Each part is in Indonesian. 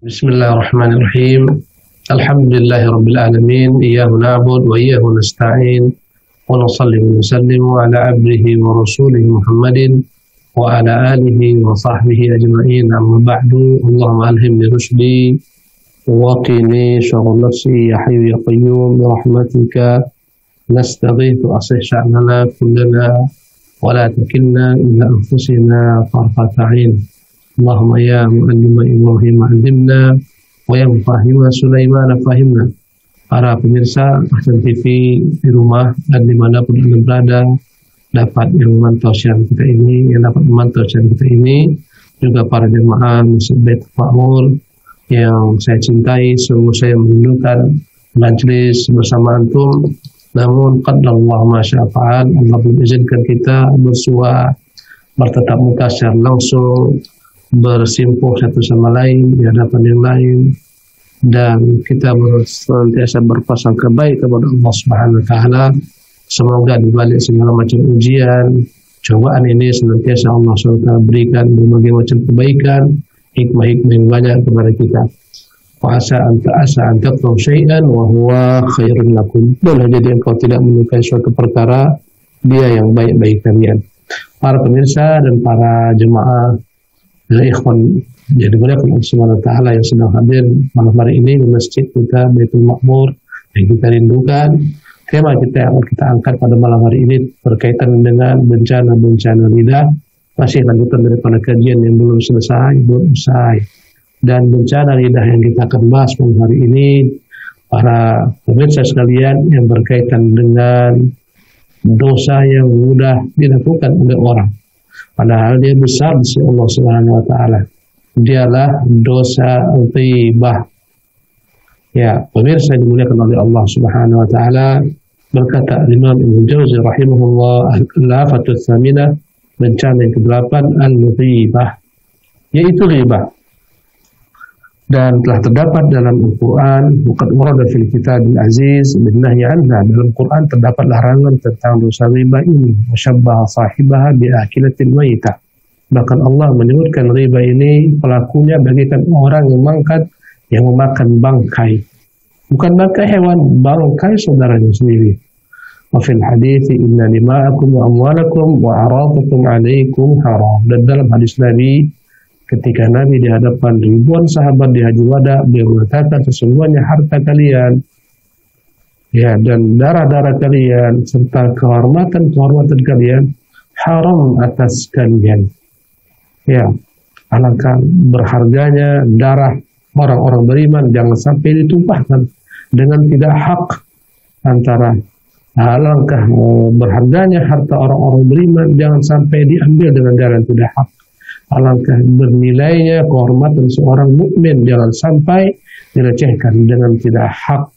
Bismillahirrahmanirrahim. Alhamdulillahi alamin. Iyyahu na'budu wa iyyahu nasta'in. Wa nusalli wa nusallimu ala abdihi wa rasulihi Muhammadin wa ala alihi wa sahbihi ajma'in. Amma ba'du. Allahumma alhimni rushdi wa qini syarra nafsi ya hayyu ya qayyum bi rahmatika nastaghithu aslih sya'nana kullana wa la takilna ila anfusina tarfata 'ain. Allahumma ya mu'allima Ibrahim alimna wa ya mufahima Sulaiman fahimna. Para pemirsa Ahsan TV di rumah dan dimanapun Anda berada dapat memantau siaran kita ini, juga para jemaah Masjid Baitul Ma'mur yang saya cintai. Sungguh saya merindukan majlis bersama antum, namun qadarullah ma syaa fa'al. Allah mengizinkan kita bertatap muka secara langsung, bersimpuh satu sama lain di hadapan yang lain, dan kita senantiasa berprasangka baik kepada Allah Subhanahu wa taala. Semoga di balik segala macam ujian, cobaan ini senantiasa Allah SWT berikan berbagai macam kebaikan, hikmah-hikmah yang banyak kepada kita. Wa asa an takrahu syai'an wa huwa khairun lakum. Boleh jadi engkau tidak menyukai suatu perkara, dia yang baik bagi kalian. Para pemirsa dan para jemaah ikhwan yang dimuliakan Allah Subhanahu wa taala yang sedang hadir malam hari ini di masjid kita Baitul Ma'mur yang kita rindukan. Tema kita yang kita angkat pada malam hari ini berkaitan dengan bencana-bencana lidah. Masih lanjutan daripada kajian yang belum usai. Dan bencana lidah yang kita akan bahas malam hari ini, para pemirsa sekalian, yang berkaitan dengan dosa yang mudah dilakukan oleh orang, padahal dia besar di sisi Allah Subhanahu wa taala. Dialah dosa ghibah. Ya, pemirsa dimuliakan oleh Allah Subhanahu wa taala, berkata Imam Ibnu Jauzi rahimahullah, al-afatu tsaminah, bencana yang ke-8, al-ghibah, yaitu ghibah. Dan telah terdapat dalam Al-Quran, waqad warada fil kitabil aziz bin nahyi anha, dalam Quran terdapat larangan tentang dosa riba ini, wasyabbaha sahibaha bi akilatil maitah. Bahkan Allah menyebutkan riba ini pelakunya bagaikan orang yang memakan bangkai. Bukan bangkai hewan, bangkai saudaranya sendiri. Wa fil hadithi inna dima'akum wa amwalakum wa aradakum alaikum haram. Dan dalam hadis Nabi, ketika Nabi di hadapan ribuan sahabat di Haji Wada, beliau mengatakan sesungguhnya harta kalian, ya, dan darah-darah kalian serta kehormatan kalian haram atas kalian. Ya, alangkah berharganya darah orang-orang beriman, jangan sampai ditumpahkan dengan tidak hak. Alangkah berharganya harta orang-orang beriman, jangan sampai diambil dengan jalan tidak hak. Alangkah bernilainya kehormatan seorang mukmin, jangan sampai dilecehkan dengan tidak hak.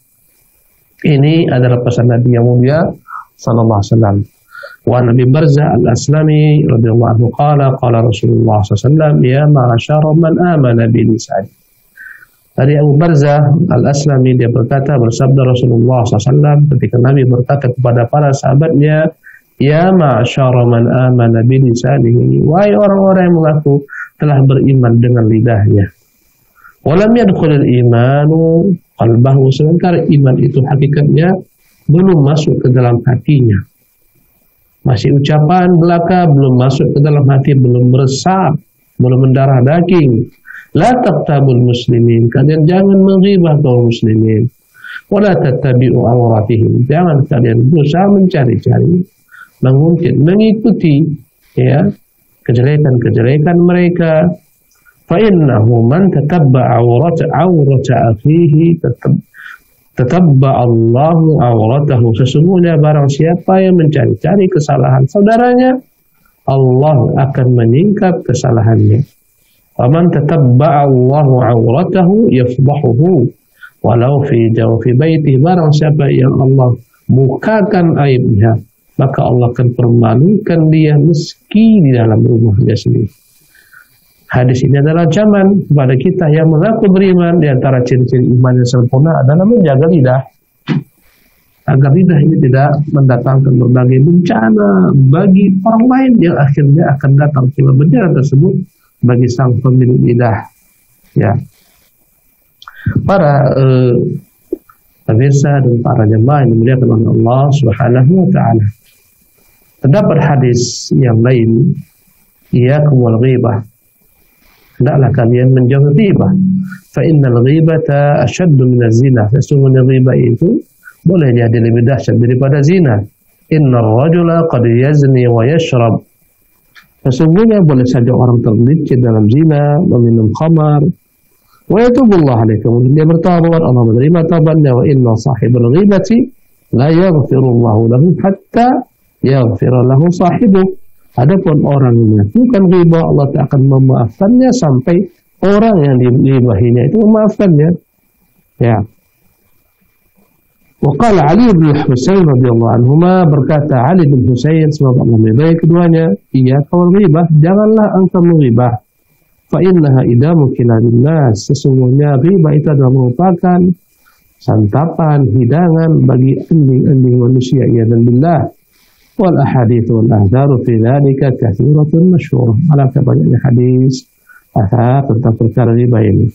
Ini adalah pesan Nabi yang mulia sallallahu alaihi wasallam. Wa Nabi Barzah al-Aslami radhiyallahu anhu qala Rasulullah sallallahu alaihi wasallam, ya ma'asyara man amana bi lisani. Dari Abu Barzah al-Aslami, dia berkata, bersabda Rasulullah sallallahu alaihi wasallam ketika Nabi berkata kepada para sahabatnya, ya ma'asyara man amana bi lisanihi, wahai orang-orang yang mengaku telah beriman dengan lidahnya. Walam yadkhulul imanu qalbahu, sementara iman itu hakikatnya belum masuk ke dalam hatinya. Masih ucapan belaka, belum masuk ke dalam hati, belum meresap, belum mendarah daging. La taqtabul muslimin, kalian jangan menghibah kaum muslimin. Wala tattabi'u awratihim, jangan kalian berusaha mencari-cari, mengikuti, ya, kejelekan-kejelekan mereka. Fa innahu man tatabba'a awrata akhihi tatabba'a Allahu awratahu, sesungguhnya barang siapa yang mencari-cari kesalahan saudaranya, Allah akan menyingkap kesalahannya. Wa man tatabba'a Allahu awratahu yafdahuhu walau fi jawfi baiti, barang siapa yang Allah bukakan aibnya, maka Allah akan permalukan dia meski di dalam rumahnya sendiri. Hadis ini adalah ancaman kepada kita yang mengaku beriman. Di antara ciri-ciri iman yang sempurna adalah menjaga lidah, agar lidah ini tidak mendatangkan berbagai bencana bagi orang lain yang akhirnya akan datang pula bencana tersebut bagi sang pemilik lidah. Ya, Para pemirsa dan para jemaah yang dimuliakan oleh Allah Subhanahu wa taala. Terdapat hadis yang lain, iyyakum wal ghibah. Hendaklah kalian menjauhi ghibah. Fa innal ghibata ashaddu min az-zina. Sesungguhnya ghibah itu boleh jadi lebih dahsyat daripada zina. Innar rajula qad yazni wa yashrab. Sesungguhnya boleh saja orang tergelincir dalam zina, meminum khamar. Wa yatubullah alaikum. Dia bertaubat, Allah menerima taubatnya. Wa inna sahibal ghibati la yaghfirullahu lahu hatta yaghfira lahu sahibuh. Adapun orang yang melakukan ghibah, Allah tak akan memaafkannya sampai orang yang dighibahinya itu memaafkannya. Ya. Wa qala Ali bin Husain radhiyallahu anhuma, berkata Ali bin Husain semoga Allah meridai keduanya, iyyaka wal ghibah, janganlah engkau menghibah. Fa innaha idamu kilabin nas, sesungguhnya ghibah itu adalah merupakan santapan, hidangan bagi ending-ending manusia, ya dan billah. Wal ahadits wal ahdaru fi dzalika katsiratun masyhurah. Alangkah banyaknya hadis tentang perkara ghibah ini.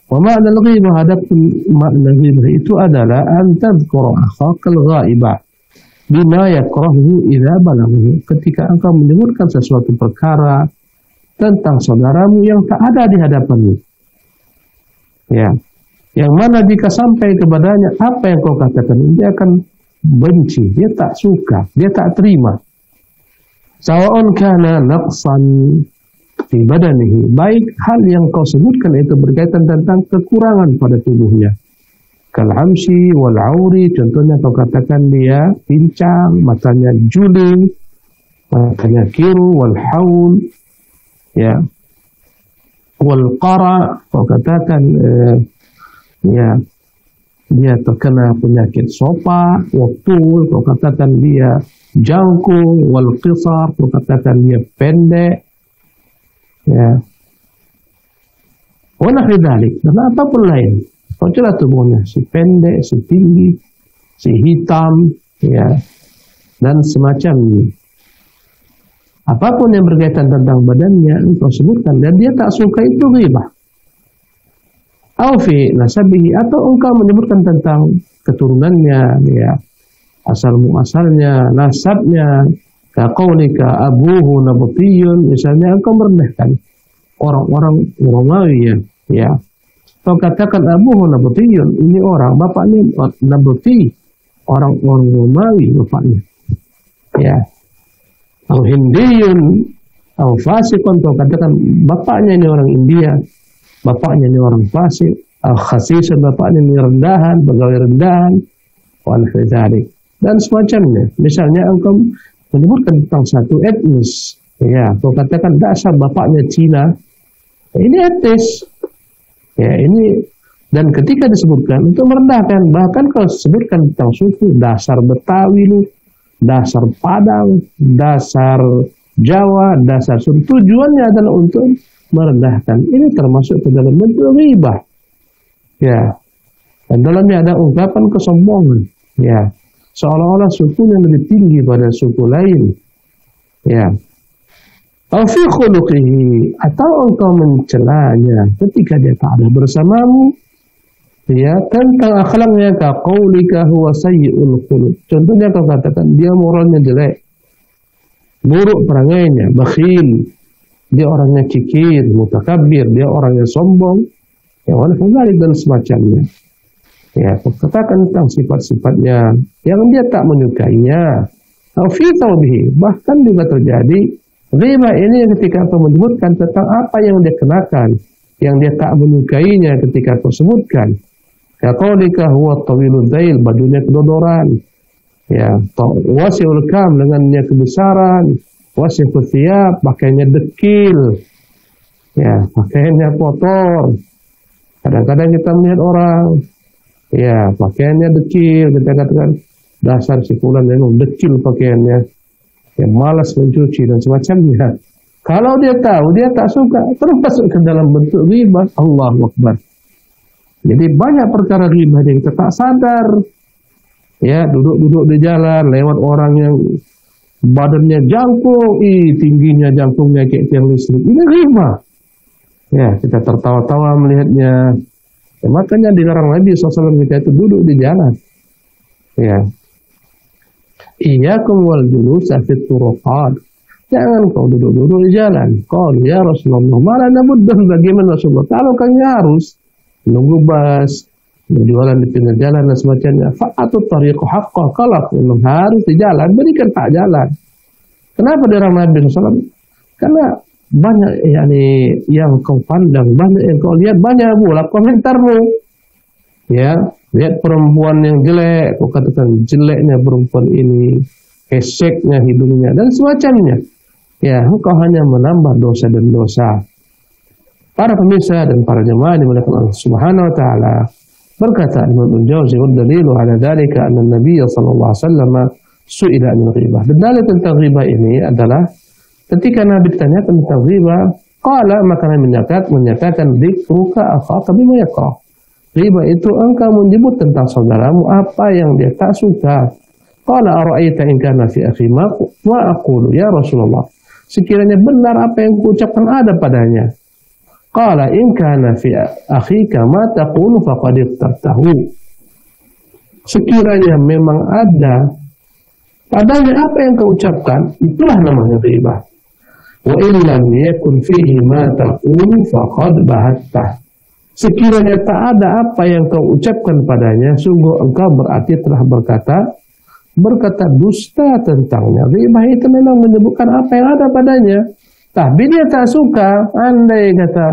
Wa ma'na al-ghibah, adapun makna ghibah itu adalah an tadhkura akhakal ghaibah bima yakrahu idza balaghahu. Ketika engkau menyebutkan sesuatu perkara tentang saudaramu yang tak ada di hadapanmu. Ya. Yang mana jika sampai kepadanya apa yang kau katakan, dia akan benci, dia tak suka, dia tak terima. Sawa'un kana naqsan fi badanihi, baik hal yang kau sebutkan itu berkaitan tentang kekurangan pada tubuhnya. Kal amsi wal auri, contohnya kau katakan dia pincang, matanya juling, matanya kiru, wal haul, ya, wal qara, kau katakan ya dia terkena penyakit sopa, waktu kau katakan dia jangkung, wal qisar, kau katakan dia pendek, ya, wa nahwi dzalik, dan apapun lain. Kau celah tubuhnya, si pendek, si tinggi, si hitam, ya, dan semacamnya. Apapun yang berkaitan tentang badannya engkau sebutkan dan dia tak suka, itu ghibah. Au fi nasabihi, atau engkau menyebutkan tentang keturunannya, ya, asal muasalnya, nasabnya, ka qaulika abuhu nabtiyun, misalnya engkau merendahkan orang-orang Romawi, ya. Kau katakan abuhu nabtiyun, ini orang bapaknya nabti, orang-orang Romawi bapaknya. Ya. Au hindiyun, au fasiqun, kau katakan bapaknya ini orang India, bapaknya ini orang fasik, khasisun, bapaknya ini rendahan, pegawai rendahan, wa nahwi dzalik, dan semacamnya. Misalnya engkau menyebutkan tentang satu etnis, ya, kau katakan dasar bapaknya Cina, ini etnis, ya, ini, dan ketika disebutkan untuk merendahkan, bahkan kalau disebutkan tentang suku, dasar Betawi lu, dasar Padang, dasar Jawa, dasar Sunda, tujuannya adalah untuk merendahkan. Ini termasuk ke dalam bentuk ghibah. Ya. Dan dalamnya ada ungkapan kesombongan. Ya. Seolah-olah sukunya lebih tinggi pada suku lain. Ya. Au fi khuluqihi, atau engkau mencelanya ketika dia tak ada bersamamu. Ya, tentang akhlaknya, ka qaulika huwa sayyi'ul khuluq. Contohnya kau katakan dia moralnya jelek, buruk perangainya, bakhil, dia orangnya kikir, mutakabbir, dia orangnya sombong, ya, wala dzalik dan semacamnya. Ya, katakan tentang sifat-sifatnya yang dia tak menyukainya. Au fi thawbihi, bahkan juga terjadi ghibah ini ketika kau menyebutkan tentang apa yang dia kenakan, yang dia tak menyukainya ketika kau sebutkan. Ya, qaulika huwa tawilud dail, bajunya kedodoran. Ya, wasi'ul kam, lengannya kebesaran. Wasi'ul thiyab, pakaiannya dekil. Ya, pakaiannya kotor. Kadang-kadang kita melihat orang, ya, pakaiannya dekil, kita katakan dasar si fulan memang dekil pakaiannya, ya, malas mencuci dan semacamnya. Kalau dia tahu, dia tak suka, termasuk ke dalam bentuk ghibah. Allahu Akbar. Jadi banyak perkara ghibah yang kita tak sadar. Ya, duduk-duduk di jalan, lewat orang yang badannya jangkung, tingginya jangkungnya kayak tiang listrik. Ini ghibah. Ya, kita tertawa-tawa melihatnya. Ya, makanya dilarang Nabi SAW kita itu duduk di jalan. Ya. Iyyakum wal julusa fit turuqat. Jangan kau duduk-duduk di jalan. Qalu ya Rasulullah, malah nabuddah, bagaimana Rasulullah? Kalau kami harus menunggu bus, berjualan di pinggir jalan dan semacamnya, fa'atu tariqu haqqah. Kalau memang harus di jalan, berikan hak jalan. Kenapa dilarang Nabi SAW? Karena banyak yang kau pandang, banyak yang kau lihat, banyak pula komentarmu. Ya, lihat perempuan yang jelek, kau katakan jeleknya perempuan ini, keseknya hidungnya dan semacamnya. Ya, engkau hanya menambah dosa dan dosa. Para pemirsa dan para jemaah dimuliakan Allah Subhanahu wa taala, berkata Imam Al-Jauzi, "Wa dalilu ala dzalika anna Nabiy sallallahu alaihi wasallam su'ila an ghibah." Dan dalil tentang ghibah ini adalah ketika Nabi ditanyakan tentang ghibah, qala, maka Nabi menyatakan dzikruka akhaka bima yakrah. Ghibah itu engkau menyebut tentang saudaramu apa yang dia tak suka. Qala ara'aita in kana fi akhi ma aqulu ya Rasulullah. Sekiranya benar apa yang kuucapkan ada padanya. Qala in kana fi akhika ma taqulu faqad iqtartahu. Sekiranya memang ada padanya apa yang kau ucapkan, itulah namanya ghibah. Wa in lam yakun fihi ma taqulu faqad bahatta. Sekiranya tak ada apa yang kau ucapkan padanya, sungguh engkau berarti telah berkata dusta tentangnya. Ghibah itu memang menyebutkan apa yang ada padanya, tapi dia tak suka. Andai kata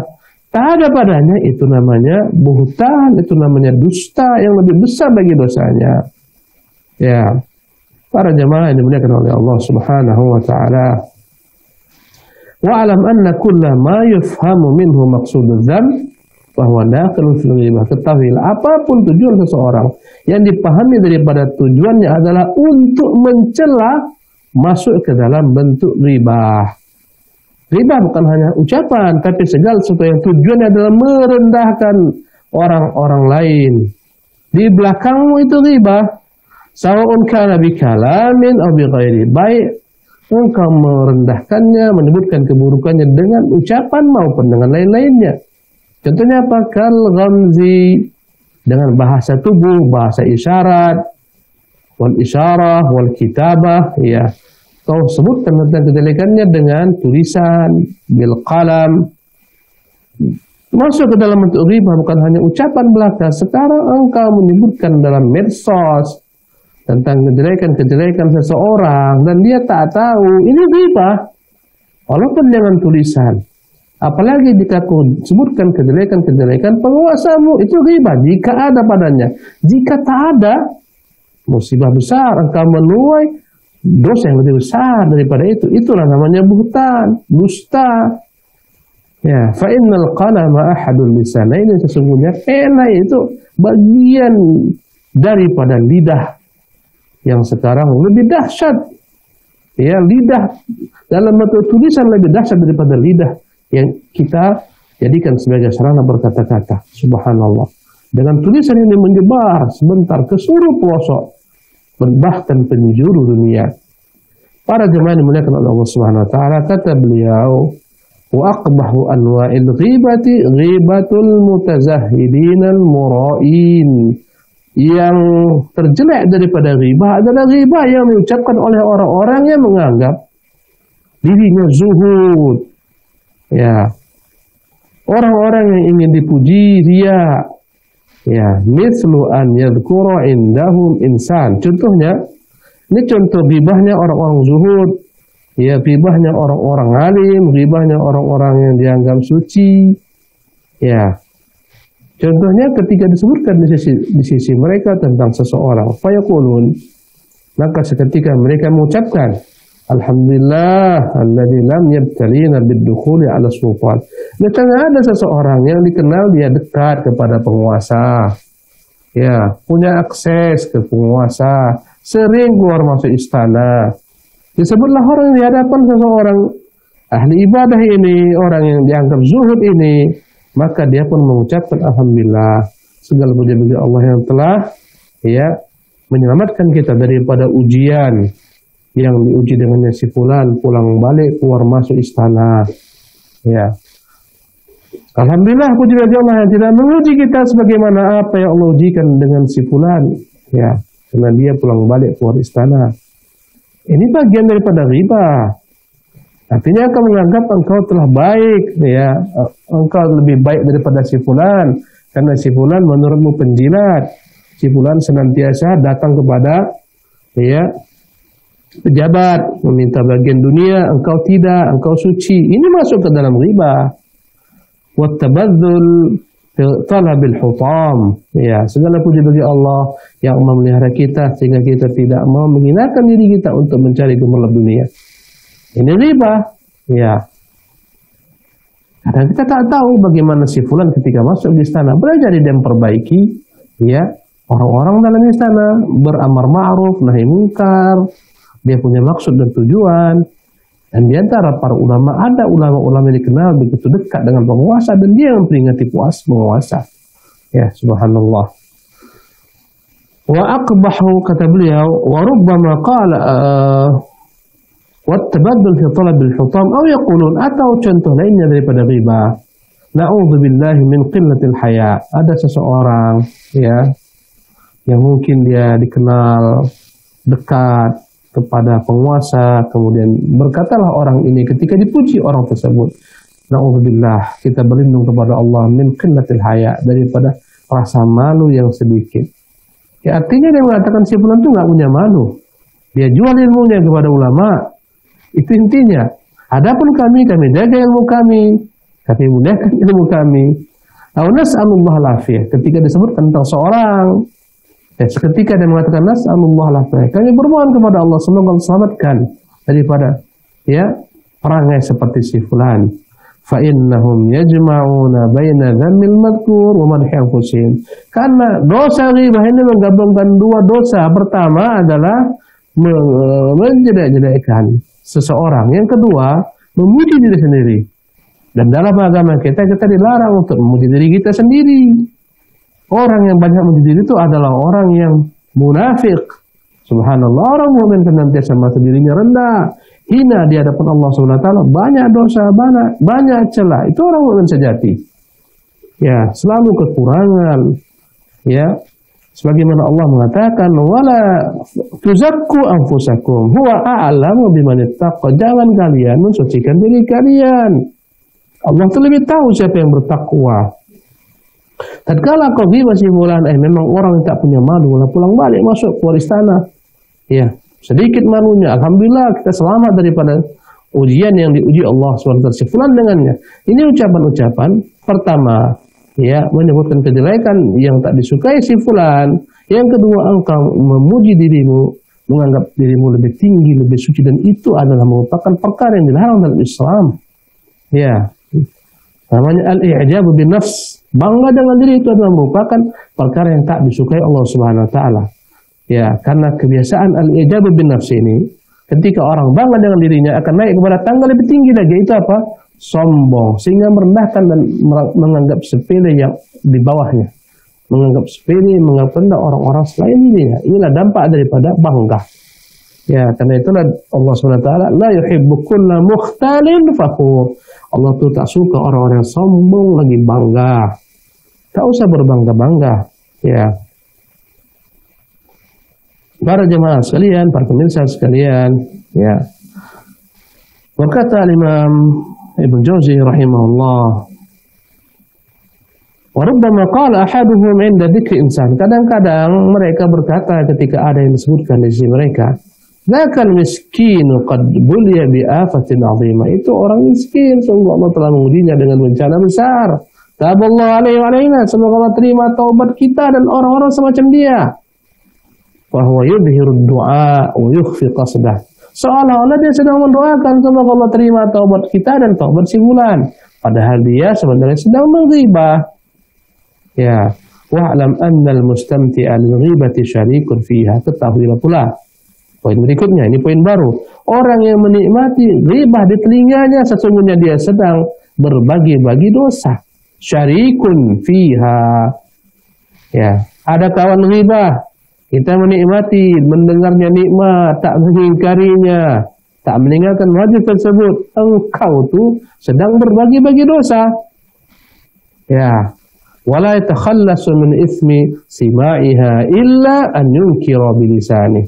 tak ada padanya, itu namanya buhtan, itu namanya dusta yang lebih besar bagi dosanya. Ya, para jemaah yang dimuliakan oleh Allah Subhanahu wa taala. Wa alam anna kulla ma yufhamu minhu maqsududz dzam bahwa dakhilun fil ghibah. Ketahuilah, apapun tujuan seseorang yang dipahami daripada tujuannya adalah untuk mencela, masuk ke dalam bentuk ghibah. Ghibah bukan hanya ucapan, tapi segala sesuatu yang tujuannya adalah merendahkan orang-orang lain. Di belakangmu itu ghibah. Sawa'un kana bi kalamin aw bi ghairi. Baik engkau merendahkannya, menyebutkan keburukannya dengan ucapan maupun dengan lain-lainnya. Contohnya apa? Kal ghamzi, dengan bahasa tubuh, bahasa isyarat, wal isyarah, wal kitabah, ya. Kau sebutkan tentang kejelekannya dengan tulisan, bil qalam. Masuk ke dalam bentuk ghibah bukan hanya ucapan belaka. Sekarang engkau menyebutkan dalam medsos tentang kejelekan-kejelekan seseorang dan dia tak tahu, ini ghibah. Walaupun dengan tulisan. Apalagi jika kau sebutkan kejelekan-kejelekan penguasamu, itu ghibah jika ada padanya. Jika tak ada, musibah besar, engkau menuai dosa yang lebih besar daripada itu. Itulah namanya buhtan, dusta. Ya, fa innal qalama ahadul lisanaini, sesungguhnya pena itu bagian daripada lidah yang sekarang lebih dahsyat. Ya, lidah dalam bentuk tulisan lebih dahsyat daripada lidah yang kita jadikan sebagai sarana berkata-kata. Subhanallah. Dengan tulisan ini menyebar sebentar ke seluruh pelosok, bahkan penjuru dunia. Para jemaah yang dimuliakan oleh Allah Subhanahu wa taala, kata beliau, wa aqbahu anwa'il ghibati ghibatul mutazahhidin al-mura'in. Yang terjelek daripada ghibah adalah ghibah yang diucapkan oleh orang-orang yang menganggap dirinya zuhud. Ya, orang-orang yang ingin dipuji dia, ya, mislu an yadhkura indahum insan. Contohnya, ini contoh ghibahnya orang-orang zuhud, ya, ghibahnya orang-orang alim, ghibahnya orang-orang yang dianggap suci, ya. Contohnya ketika disebutkan di sisi mereka tentang seseorang, fayaqulun, maka seketika mereka mengucapkan, alhamdulillah alladzi lam yabtalina bid-dukhuli 'ala sultan. Misalnya ada seseorang yang dikenal dia dekat kepada penguasa. Ya, punya akses ke penguasa, sering keluar masuk istana. Disebutlah orang di hadapan seseorang ahli ibadah ini, orang yang dianggap zuhud ini, maka dia pun mengucapkan alhamdulillah, segala puji bagi Allah yang telah menyelamatkan kita daripada ujian yang diuji dengannya si fulan pulang balik keluar masuk istana. Ya. Alhamdulillah puji bagi Allah yang tidak menguji kita sebagaimana apa yang Allah ujikan dengan si fulan, ya, karena dia pulang balik keluar istana. Ini bagian daripada riba. Artinya engkau menganggap engkau telah baik, ya, engkau lebih baik daripada si fulan, karena si fulan menurutmu penjilat, si fulan senantiasa datang kepada, ya, pejabat meminta bagian dunia, engkau tidak, engkau suci. Ini masuk ke dalam riba. Wattabadzul talabil hutam, ya, segala puji bagi Allah yang memelihara kita sehingga kita tidak mau menghinakan diri kita untuk mencari gemerlap dunia. Ini riba, ya. Karena kita tak tahu bagaimana si fulan ketika masuk di istana, boleh jadi dia memperbaiki, ya, orang-orang dalam istana, beramar ma'ruf nahi munkar, dia punya maksud dan tujuan. Dan di antara para ulama, ada ulama-ulama yang dikenal begitu dekat dengan penguasa dan dia memperingati penguasa. Ya, subhanallah. Wa aqbahu, kata beliau, wa rubbama qala wattabaddul fi talabil hutam, atau yaqulun, atau contoh lainnya daripada riba. Na'udzubillahi min qillatil haya. Ada seseorang, ya, yang mungkin dia dikenal dekat kepada penguasa, kemudian berkatalah orang ini ketika dipuji orang tersebut, na'udzubillah, kita berlindung kepada Allah min qillatil haya, daripada rasa malu yang sedikit. Ya, artinya dia mengatakan si fulan itu nggak punya malu, dia jual ilmunya kepada ulama, itu intinya. Adapun kami jaga ilmu kami muliakan ilmu kami. Nas'alullah al-afiyah, ketika disebutkan tentang seorang, seketika dia mengatakan nas'alullah al-afiyah, kami bermohon kepada Allah semoga Allah selamatkan daripada, ya, perangai seperti si fulan. Fa innahum yajma'una baina dhammil madhkur wa madhi anfusihim. Karena dosa ghibah ini menggabungkan dua dosa. Pertama adalah menjelek-jelekkan seseorang. Yang kedua, memuji diri sendiri. Dan dalam agama kita dilarang untuk memuji diri kita sendiri. Orang yang banyak memuji diri itu adalah orang yang munafik. Subhanallah, orang mukmin senantiasa merasa dirinya rendah, hina di hadapan Allah Subhanahu wa taala, banyak dosa, banyak celah. Itu orang mukmin sejati. Ya, selalu kekurangan. Ya. Sebagaimana Allah mengatakan, wala tuzakku anfusakum huwa a'lamu biman ittaqa. Jangan kalian mensucikan diri kalian. Allah itu lebih tahu siapa yang bertakwa. Tatkala kau masih bulan, memang orang yang tak punya malu, pulang balik masuk keluar istana, ya, sedikit malunya. Alhamdulillah kita selamat daripada ujian yang diuji Allah SWT fulan dengannya. Ini ucapan-ucapan pertama, ya, menyebutkan kejelekan yang tak disukai si fulan. Yang kedua, engkau memuji dirimu, menganggap dirimu lebih tinggi, lebih suci, dan itu adalah merupakan perkara yang dilarang dalam Islam. Ya, namanya al-i'jabu bin nafs. Bangga dengan diri itu adalah merupakan perkara yang tak disukai Allah Subhanahu wa taala. Ya, karena kebiasaan al-i'jabu bin nafs ini, ketika orang bangga dengan dirinya akan naik kepada tangga lebih tinggi lagi, itu apa? Sombong, sehingga merendahkan dan menganggap sepele yang di bawahnya. Menganggap sepele, menganggap rendah orang-orang selain dirinya. Inilah dampak daripada bangga. Ya, karena itulah Allah Subhanahu wa taala la yuhibbu kulla mukhtalin fakhur. Allah tuh tak suka orang-orang yang sombong lagi bangga. Tak usah berbangga-bangga, ya. Para jemaah sekalian, para pemirsa sekalian, ya. Berkata Imam Ibnu Jauzi rahimahullah, wa rubbama qala ahaduhum 'inda dzikri insan. Kadang-kadang mereka berkata ketika ada yang disebutkan di sisi mereka, dzakal miskinu qad buliya bi afatin 'azimah. Itu orang miskin, sungguh Allah telah mengujinya dengan bencana besar. Taballahu alaihi wa alaina, semoga Allah terima taubat kita dan orang-orang semacam dia. Wa huwa yudhiru du'a wa yukhfi qasdah. Seolah-olah dia sedang mendoakan semoga Allah terima taubat kita dan taubat si fulan, padahal dia sebenarnya sedang menghibah. Ya, wa'lam annal mustamti'a lil ghibati syarikun fiha. Ketahuilah pula, poin berikutnya, ini poin baru. Orang yang menikmati ghibah di telinganya, sesungguhnya dia sedang berbagi-bagi dosa. Syarikun fiha. Ya, ada kawan ghibah, kita menikmati, mendengarnya nikmat, tak mengingkarinya, tak meninggalkan wajib tersebut. Engkau tuh sedang berbagi-bagi dosa. Ya, wala yatakhallasu min itsmi sima'iha illa an yunkira bilisani.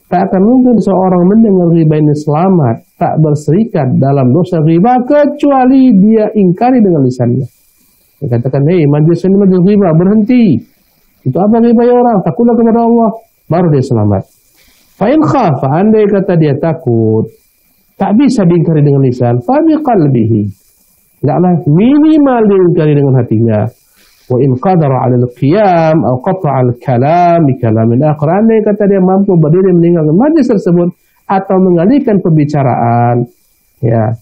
Tak akan mungkin seorang mendengar riba ini selamat, tak berserikat dalam dosa riba kecuali dia ingkari dengan lisannya. Dia katakan, hei majlis ini majlis riba, berhenti. Itu apa riba ya orang? Takutlah kepada Allah, baru dia selamat. Fa'in khafa, andai kata dia takut, tak bisa diingkari dengan lisan, fa biqalbihi. Enggaklah minimal diingkari dengan hatinya. Wa in qadara 'ala al-qiyam aw qata'a al-kalam bi kalamin akhar, andai kata dia mampu berdiri meninggalkan majlis tersebut atau mengalihkan pembicaraan, ya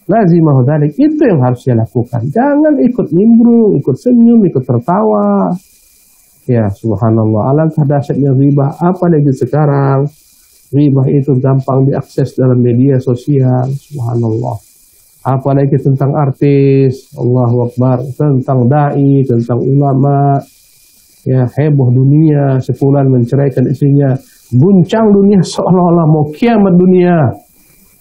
lazimah dzalik, itu yang harus dia lakukan. Jangan ikut nimbrung, ikut senyum, ikut tertawa. Ya subhanallah, alangkah dahsyatnya riba, apalagi sekarang riba itu gampang diakses dalam media sosial. Subhanallah. Apalagi tentang artis, Allahu Akbar, tentang dai, tentang ulama, ya heboh dunia, sepulan menceraikan istrinya, guncang dunia seolah-olah mau kiamat dunia.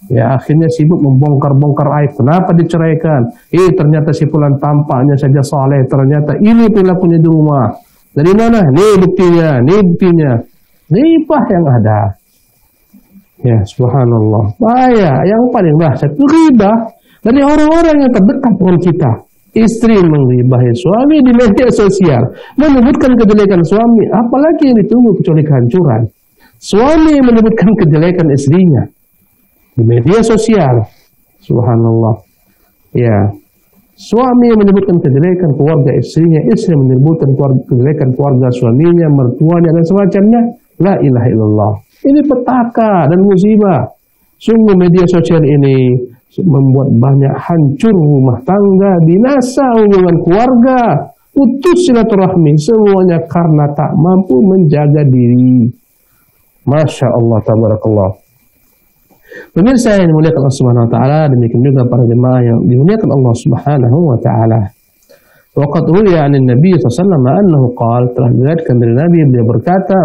Ya akhirnya sibuk membongkar-bongkar aib, kenapa diceraikan? Ternyata sepulan tampaknya saja saleh, ternyata ini perilakunya di rumah. Dari mana? Nih buktinya, nih buktinya. Ribah yang ada. Ya subhanallah. Bahaya, yang paling dahsyat itu riba dari orang-orang yang terdekat dengan kita. Istri mengribahi suami di media sosial, menyebutkan kejelekan suami, apalagi yang ditunggu kecuali kehancuran. Suami menyebutkan kejelekan istrinya di media sosial. Subhanallah. Ya. Suami menyebutkan kejelekan keluarga istrinya, istri menyebutkan kejelekan keluarga suaminya, mertuanya dan semacamnya. La ilaha illallah. Ini petaka dan musibah. Sungguh media sosial ini membuat banyak hancur rumah tangga, binasa hubungan keluarga, putus silaturahmi, semuanya karena tak mampu menjaga diri. Masya Allah, tabarakallah. Pemirsa yang dimuliakan Allah Subhanahu wa taala, demikian juga para jemaah yang dimuliakan Allah Subhanahu wa taala. Waqad ruwiya 'an Nabi sallallahu alaihi wasallam annahu qala, telah diriwayatkan dari Nabi, beliau berkata,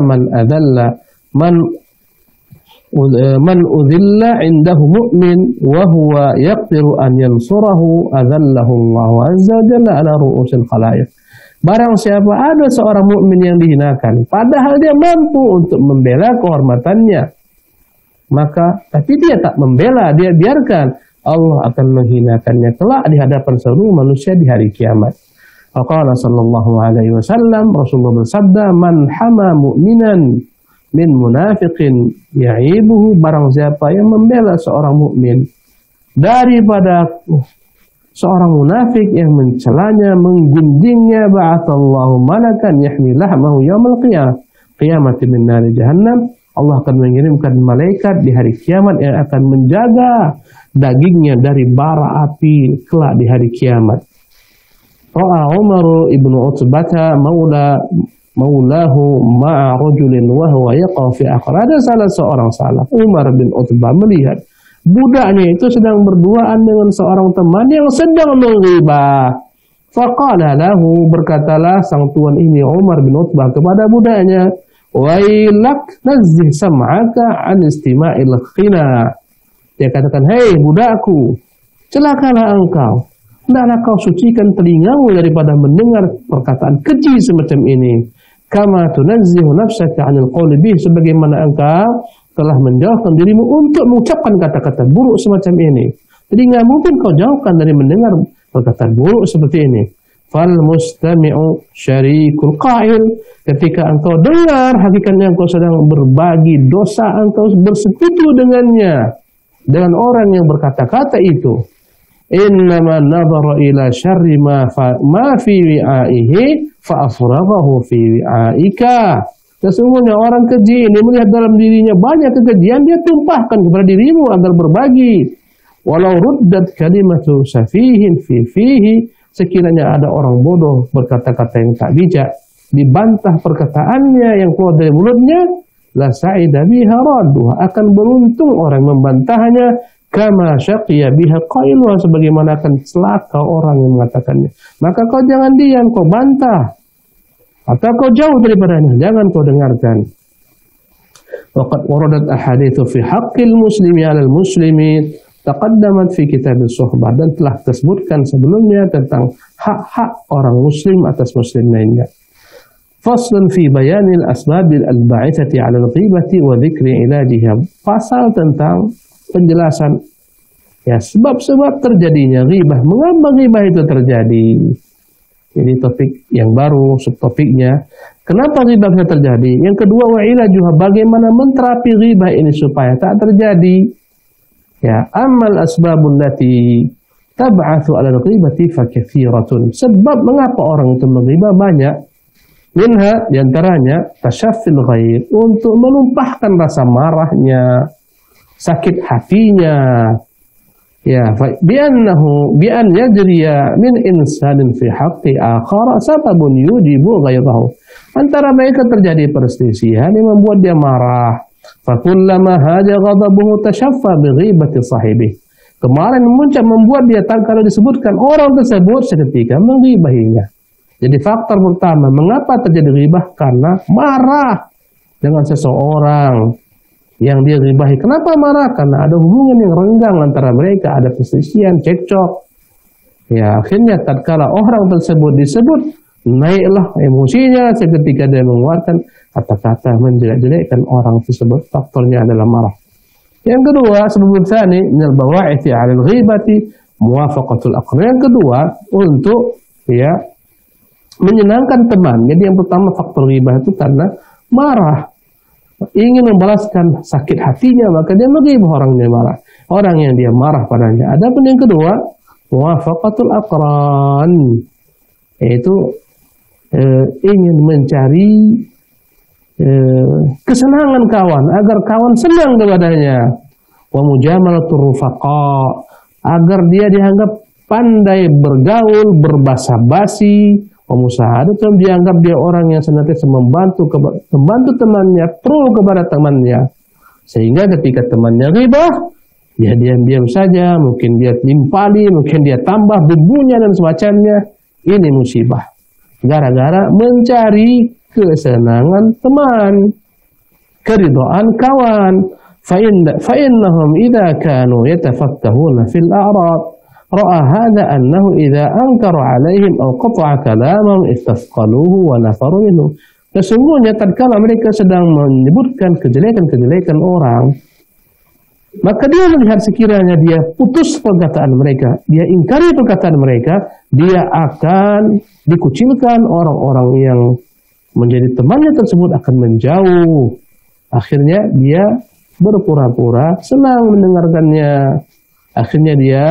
man udhilla indahu mu'min wa huwa yaqdiru an yansurahu adhallahu Allah azza wa jalla ala ru'usil khalaiq. Barang siapa ada seorang mukmin yang dihinakan padahal dia mampu untuk membela kehormatannya, maka tapi dia tak membela, dia biarkan, Allah akan menghinakannya kelak di hadapan seluruh manusia di hari kiamat. Faqala sallallahu alaihi wasallam, Rasulullah bersabda, man hama mu'minan min munafiqin ya'ibuhu, barang siapa yang membela seorang mukmin daripada seorang munafik yang mencelanya, menggunjingnya, ba'atsallahu malakan yahmi lahmahu yaumil qiyamati min nari jahannam, Allah akan mengirimkan malaikat di hari kiamat yang akan menjaga dagingnya dari bara api kelak di hari kiamat. Ra'a Umar ibnu Utbah maulahu ma'a rajulin wa huwa yaqa fi akhir. Ada salah seorang salaf, Umar bin Utbah, melihat budaknya itu sedang berduaan dengan seorang teman yang sedang menghibah. Faqala lahu, berkatalah sang tuan ini Umar bin Utbah kepada budaknya, wailak nazzih sam'aka an istima'il khina. Dia katakan, hei budakku, celakalah engkau, hendaklah kau sucikan telingamu daripada mendengar perkataan keji semacam ini. Kama tunazzihu nafsaka 'anil qawli bih, sebagaimana engkau telah menjauhkan dirimu untuk mengucapkan kata-kata buruk semacam ini. Jadi enggak mungkin kau jauhkan dari mendengar perkataan buruk seperti ini. Fal mustami'u syarikul qa'il, ketika engkau dengar hakikatnya engkau sedang berbagi dosa, engkau bersekutu dengannya, dengan orang yang berkata-kata itu. Innama nadhara ila syarri ma fi wi'aihi fa afraghahu fi wi'aika. Sesungguhnya orang keji ini melihat dalam dirinya banyak kekejian, dia tumpahkan kepada dirimu agar berbagi. Walau ruddat kalimatu safihin fi fihi, sekiranya ada orang bodoh berkata-kata yang tak bijak, dibantah perkataannya yang keluar dari mulutnya, la sa'ida biha radduha, akan beruntung orang membantahnya, kama syaqiya biha qailuha, sebagaimana akan celaka orang yang mengatakannya. Maka kau jangan diam, kau bantah, atau kau jauh daripadanya, jangan kau dengarkan. Waqad waradat ahaditsu fi haqqil muslimi 'alal muslimi taqaddamat fi kitabis suhbah, dan telah disebutkan sebelumnya tentang hak-hak orang muslim atas muslim lainnya. Faslun fi bayanil asbabil al-ba'ithati 'ala al-ghibati wa dzikri ilajiha. Pasal tentang penjelasan ya sebab-sebab terjadinya ghibah. Mengapa ghibah itu terjadi? Jadi topik yang baru, subtopiknya. Kenapa ghibah bisa terjadi? Yang kedua, wa ilajuha, bagaimana menterapi ghibah ini supaya tak terjadi. Ya, amal asbabul lati tab'atsu 'ala al-ghibati fa katsiratun. Sebab mengapa orang itu menghibah banyak. Minha, diantaranya tashaffil ghair, untuk menumpahkan rasa marahnya, sakit hatinya. Ya, bi'an yajriya min insanin fi haqqi akhar sababun yujibu ghairahu. Antara mereka terjadi perselisihan yang membuat dia marah. Fa kullama haja ghadabuhu tashaffa bi ghibati sahibih. Kemarin muncul membuat dia kalau disebutkan orang tersebut seketika menghibahinya. Jadi faktor pertama mengapa terjadi ghibah, karena marah dengan seseorang yang dia ghibahi. Kenapa marah? Karena ada hubungan yang renggang antara mereka, ada perselisihan, cekcok. Ya, akhirnya tatkala orang tersebut disebut, naiklah emosinya seketika dia mengeluarkan kata-kata menjelek-jelekkan orang tersebut. Faktornya adalah marah. Yang kedua, sebab tsani minal bawa'ithi 'ala al-ghibati muwafaqatul aqran. Yang kedua, untuk ya menyenangkan teman. Jadi yang pertama faktor ghibah itu karena marah, ingin membalaskan sakit hatinya, maka dia menghibah orangnya marah, orang yang dia marah padanya. Adapun yang kedua, muwafaqatul aqran, yaitu ingin mencari kesenangan kawan, agar kawan senang kepadanya. Wa mujamalatur rufaqa, agar dia dianggap pandai bergaul, berbasa-basi. Pemusahadatun, dianggap dia orang yang senantiasa membantu temannya, pro kepada temannya. Sehingga ketika temannya ghibah, ya diam-diam saja, mungkin dia nimpali, mungkin dia tambah bumbunya dan semacamnya. Ini musibah. Gara-gara mencari kesenangan teman, keridhaan kawan. Fa'innahum idza kanu yatafakkahuna fil a'rad ra'a hadha annahu idza ankara 'alaihim aw qata'a kalamahum istasqaluhu wa nafaru minhu. Sesungguhnya tatkala mereka sedang menyebutkan kejelekan-kejelekan orang, maka dia melihat sekiranya dia putus perkataan mereka, dia ingkari perkataan mereka, dia akan dikucilkan, orang-orang yang menjadi temannya tersebut akan menjauh. Akhirnya dia berpura-pura senang mendengarkannya. Akhirnya dia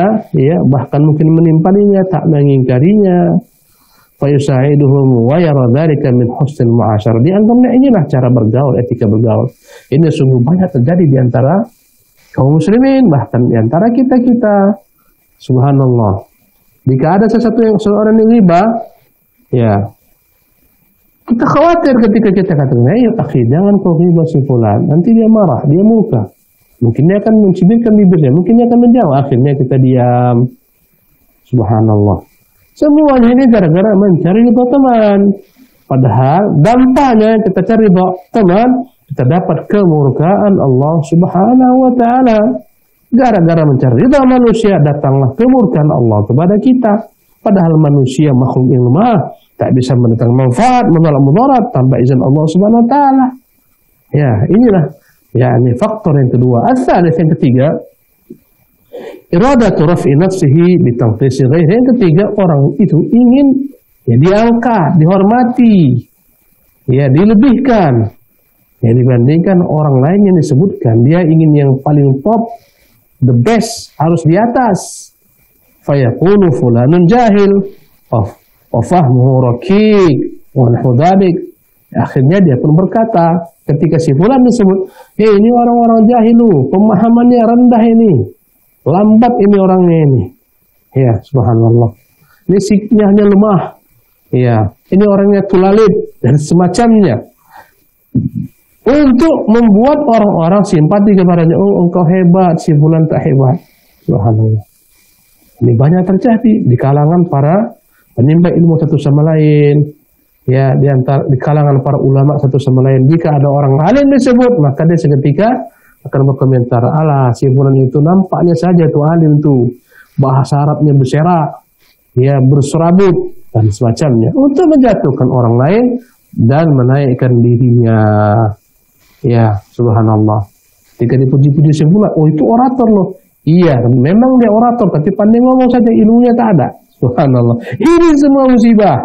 bahkan mungkin menimpalinya, tak mengingkarinya. Fa yusa'iduhum wa yara dzalika min husnil mu'asyarah. Di antaranya inilah cara bergaul, etika bergaul. Ini sungguh banyak terjadi di antara kaum muslimin, bahkan di antara kita-kita. Subhanallah. Jika ada seorang yang ghibah, ya kita khawatir ketika kita katakan, "Ayo akhi, jangan kau ghibah si fulan, nanti dia marah, dia murka." Mungkin dia akan mencibirkan bibirnya, mungkin dia akan menjauh. Akhirnya kita diam. Subhanallah. Semuanya ini gara-gara mencari ridha teman. Padahal dampaknya kita cari ridha teman, kita dapat kemurkaan Allah Subhanahu wa taala. Gara-gara mencari ridha manusia, datanglah kemurkaan Allah kepada kita. Padahal manusia makhluk yang lemah, tak bisa mendatangkan manfaat, menolak mudarat tanpa izin Allah Subhanahu wa taala. Ya, inilah ini faktor yang kedua. As-salis, yang ketiga, iradatu raf'i nafsihi bi tanqisi ghairihi. Yang ketiga, orang itu ingin diangkat, dihormati, dilebihkan, dibandingkan orang lain yang disebutkan. Dia ingin yang paling top, the best, harus di atas. Fayaqulu fulanun jahil wa fahmuhu raqiq wa nahwu dzalik. Akhirnya dia pun berkata, ketika si fulan disebut, ini orang-orang jahilu, pemahamannya rendah ini, lambat ini orangnya ini. Ya, subhanallah. Ini sikapnya lemah. Ya, ini orangnya tulalib dan semacamnya. Untuk membuat orang-orang simpati kepadanya, oh engkau hebat, si fulan tak hebat. Subhanallah. Ini banyak terjadi di kalangan para penimba ilmu satu sama lain. Ya, di kalangan para ulama satu sama lain. Jika ada orang alim disebut, maka dia seketika akan berkomentar, alah si fulan itu nampaknya saja tuh alim tuh, bahasa Arabnya berserak, ya berserabut dan semacamnya, untuk menjatuhkan orang lain dan menaikkan dirinya. Ya, subhanallah. Ketika dipuji-puji semula, oh itu orator loh. Iya, memang dia orator, tapi pandai ngomong saja, ilmunya tak ada. Subhanallah. Ini semua musibah.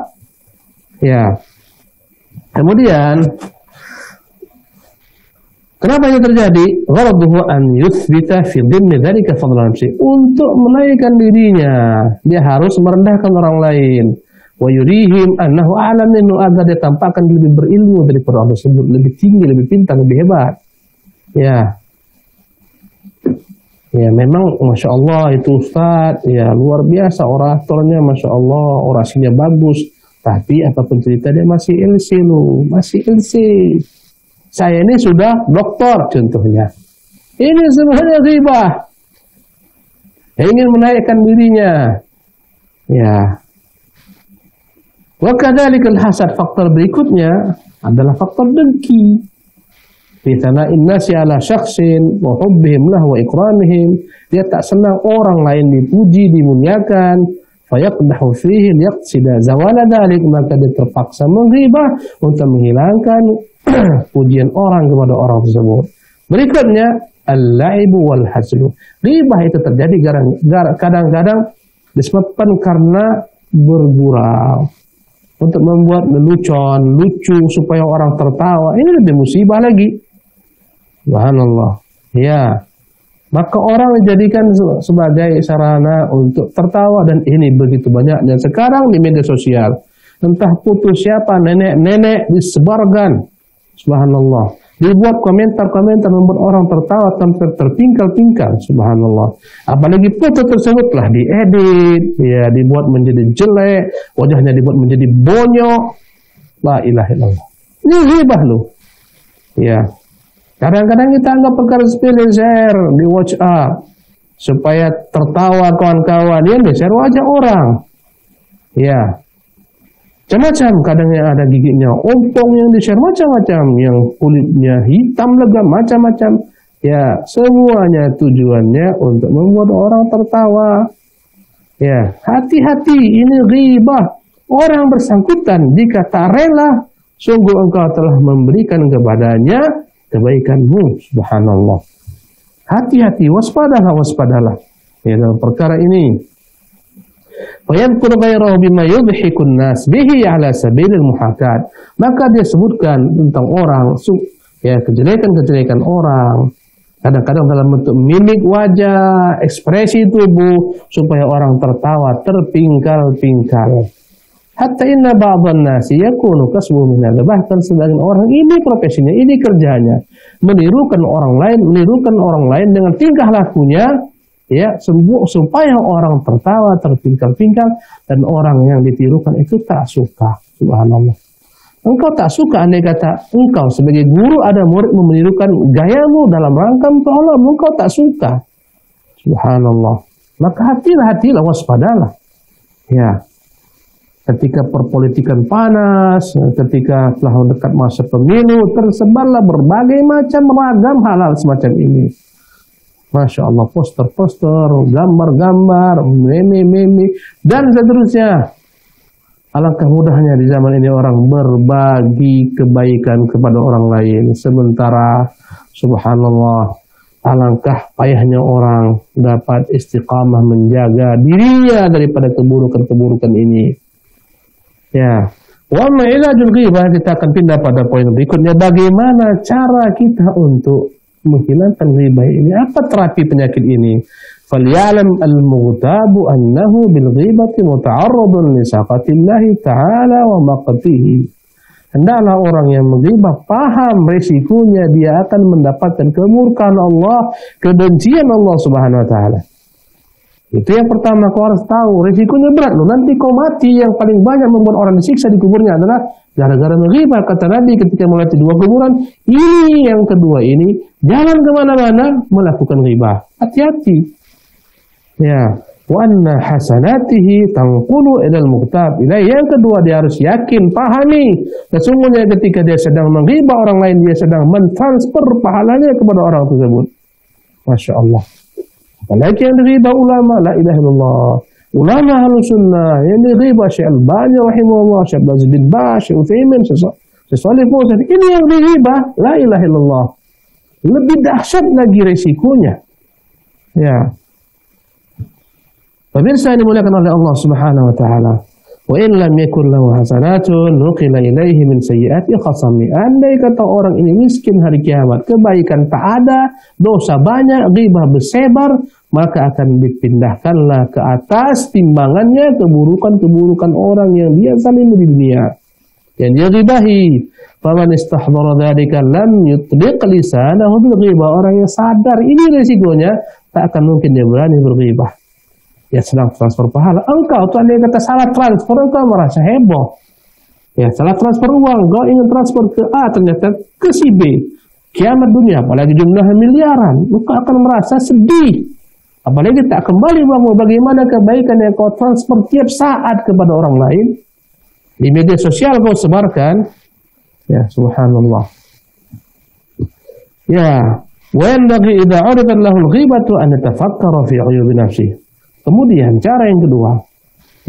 Ya. Kemudian, kenapa ini terjadi? Gharaduhu an yuthbita fi dhimmi dzalika fadlan nafsi. Untuk menaikkan dirinya, dia harus merendahkan orang lain. Wa yurihim annahu a'lam minhu, agar dia tampakkan lebih berilmu daripada orang tersebut, lebih tinggi, lebih pintar, lebih hebat. Ya. Ya, memang Masya Allah itu Ustaz, ya luar biasa oratornya, Masya Allah, orasinya bagus. Tapi apapun cerita dia masih LC loh, masih LC. Saya ini sudah doktor contohnya. Ini semuanya ghibah. Ingin menaikkan dirinya. Ya. Wa kadzalikal hasad, faktor berikutnya adalah faktor dengki. Fi thana'in nasi ala syakhsin wa hubbihim lahu wa ikramihim. Dia tak senang orang lain dipuji, dimuliakan. Fayaqdahu fihi liyaqsida zawala dzalik, maka dia terpaksa menghibah untuk menghilangkan pujian orang kepada orang tersebut. Berikutnya al-la'ibu wal hazlu. Ghibah itu terjadi kadang-kadang disebabkan karena bergurau, untuk membuat lelucon, lucu supaya orang tertawa. Ini lebih musibah lagi. Subhanallah. Ya. Maka orang dijadikan sebagai sarana untuk tertawa, dan ini begitu banyaknya sekarang di media sosial. Entah putus siapa, nenek-nenek disebarkan. Subhanallah. Dibuat komentar-komentar membuat orang tertawa sampai terpingkal-pingkal. Subhanallah. Apalagi foto tersebut telah diedit, ya, dibuat menjadi jelek, wajahnya dibuat menjadi bonyok. La ilaha illallah. Ini ghibah loh. Ya. Kadang-kadang kita anggap perkara sepele, share di WhatsApp supaya tertawa kawan-kawan. Dia share wajah orang. Ya. Macam-macam, kadang yang ada giginya ompong yang di-share, macam-macam, yang kulitnya hitam legam, macam-macam. Ya, semuanya tujuannya untuk membuat orang tertawa. Ya, hati-hati, ini ghibah. Orang bersangkutan jika tak rela, sungguh engkau telah memberikan kepadanya kebaikanmu. Subhanallah. Hati-hati, waspadalah. Ya, dalam perkara ini. Fayadhkur ghairahu bima yudhikun nas bihi ala sabilil muhakat. Maka dia sebutkan tentang orang, ya, kejelekan-kejelekan orang, kadang-kadang dalam bentuk mimik wajah, ekspresi tubuh, supaya orang tertawa terpingkal-pingkal. Hatta inna ba'dhan nasi yakunu kasbuhu min hadza. Bahkan sebagian orang ini profesinya, ini kerjanya, menirukan orang lain dengan tingkah lakunya, ya, supaya orang tertawa terpingkal-pingkal, dan orang yang ditirukan itu tak suka. Subhanallah. Engkau tak suka, andai kata engkau sebagai guru ada murid menirukan gayamu dalam rangka untuk Allah, engkau tak suka. Subhanallah. Maka hatilah, waspadalah. Ya. Ketika perpolitikan panas, ketika telah mendekat masa pemilu, tersebarlah berbagai macam ragam halal semacam ini. Masya Allah, poster-poster, gambar-gambar, meme-meme, dan seterusnya. Alangkah mudahnya di zaman ini orang berbagi kebaikan kepada orang lain. Sementara, subhanallah, alangkah payahnya orang dapat istiqamah menjaga dirinya daripada keburukan-keburukan ini. Ya. Wa ma ilajul ghibah, kita akan pindah pada poin berikutnya. Bagaimana cara kita untuk menghilangkan ghibah ini? Apa terapi penyakit ini? Falyalam al-mughtabu annahu bil ghibati muta'arradun li saqatillahi ta'ala wa maqtihi. Hendaklah orang yang menghibah paham resikonya, dia akan mendapatkan kemurkaan Allah, kebencian Allah Subhanahu wa taala. Itu yang pertama, kau harus tahu resikonya berat loh. Nanti kau mati, yang paling banyak membuat orang disiksa di kuburnya adalah gara-gara menghibah. Kata Nabi ketika melewati dua kuburan, ini yang kedua ini, jangan kemana-mana melakukan ghibah. Hati-hati. Ya, Wa anna hasanatihi tanqulu ilal mughtab ilaih. Yang kedua, dia harus yakin, pahami, sesungguhnya ketika dia sedang menghibah orang lain, dia sedang mentransfer pahalanya kepada orang tersebut. Masya Allah. Apalagi yang dihibah ulama, la ilaha illallah, ulama Ahlus Sunnah, yang dihibah Syekh Albani rahimahullah, Syekh Abdul Aziz bin Baz, Syekh Utsaimin, Syekh Shalih Fauzan, ini yang dihibah, la ilaha illallah. Lebih dahsyat lagi resikonya. Ya. Pemirsa yang dimuliakan oleh Allah Subhanahu wa taala. Wa in lam yakul lahu hasanatun nuqila ilaihi min sayyiati khasami. Andai kata orang ini miskin hari kiamat, kebaikan tak ada, dosa banyak, ghibah bersebar, maka akan dipindahkanlah ke atas timbangannya keburukan-keburukan orang yang dia zalimi di dunia, yang dia ghibahi. Faman istahdara dzalika lam yutliq lisanahu bil ghibah. Orang yang sadar ini resikonya, tak akan mungkin dia berani berghibah. Ya, sedang transfer pahala. Engkau tuh ada yang kata salah transfer, engkau merasa heboh. Ya, salah transfer uang, engkau ingin transfer ke A, ternyata ke si B. Kiamat dunia, apalagi jumlahnya miliaran, engkau akan merasa sedih. Apalagi tak kembali bahwa bagaimana kebaikan yang kau transfer tiap saat kepada orang lain. Di media sosial kau sebarkan. Ya, subhanallah. Ya, wa yanbaghi idza 'uridat lahu al-ghibatu an yatafakkara fi 'uyubi nafsihi. Kemudian cara yang kedua,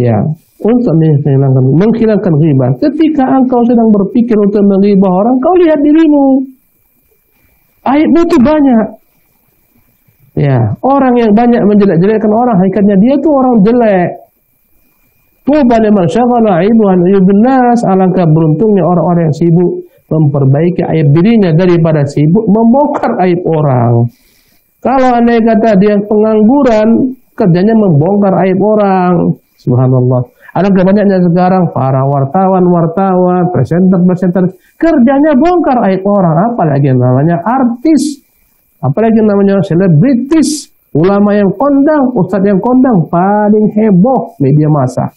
ya, untuk menghilangkan ghibah. Ketika engkau sedang berpikir untuk menghibah orang, kau lihat dirimu. Aibmu itu banyak. Ya, orang yang banyak menjelek-jelekkan orang, hakikatnya dia tuh orang jelek. Tuba liman syaghala 'aibuhu an 'uyubin nas. Alangkah beruntungnya orang-orang yang sibuk memperbaiki aib dirinya daripada sibuk membongkar aib orang. Kalau andai kata dia pengangguran, kerjanya membongkar aib orang. Subhanallah. Alangkah banyaknya sekarang para wartawan, presenter, kerjanya bongkar aib orang. Apalagi yang namanya artis, apalagi yang namanya selebritis, ulama yang kondang, ustadz yang kondang, paling heboh media massa.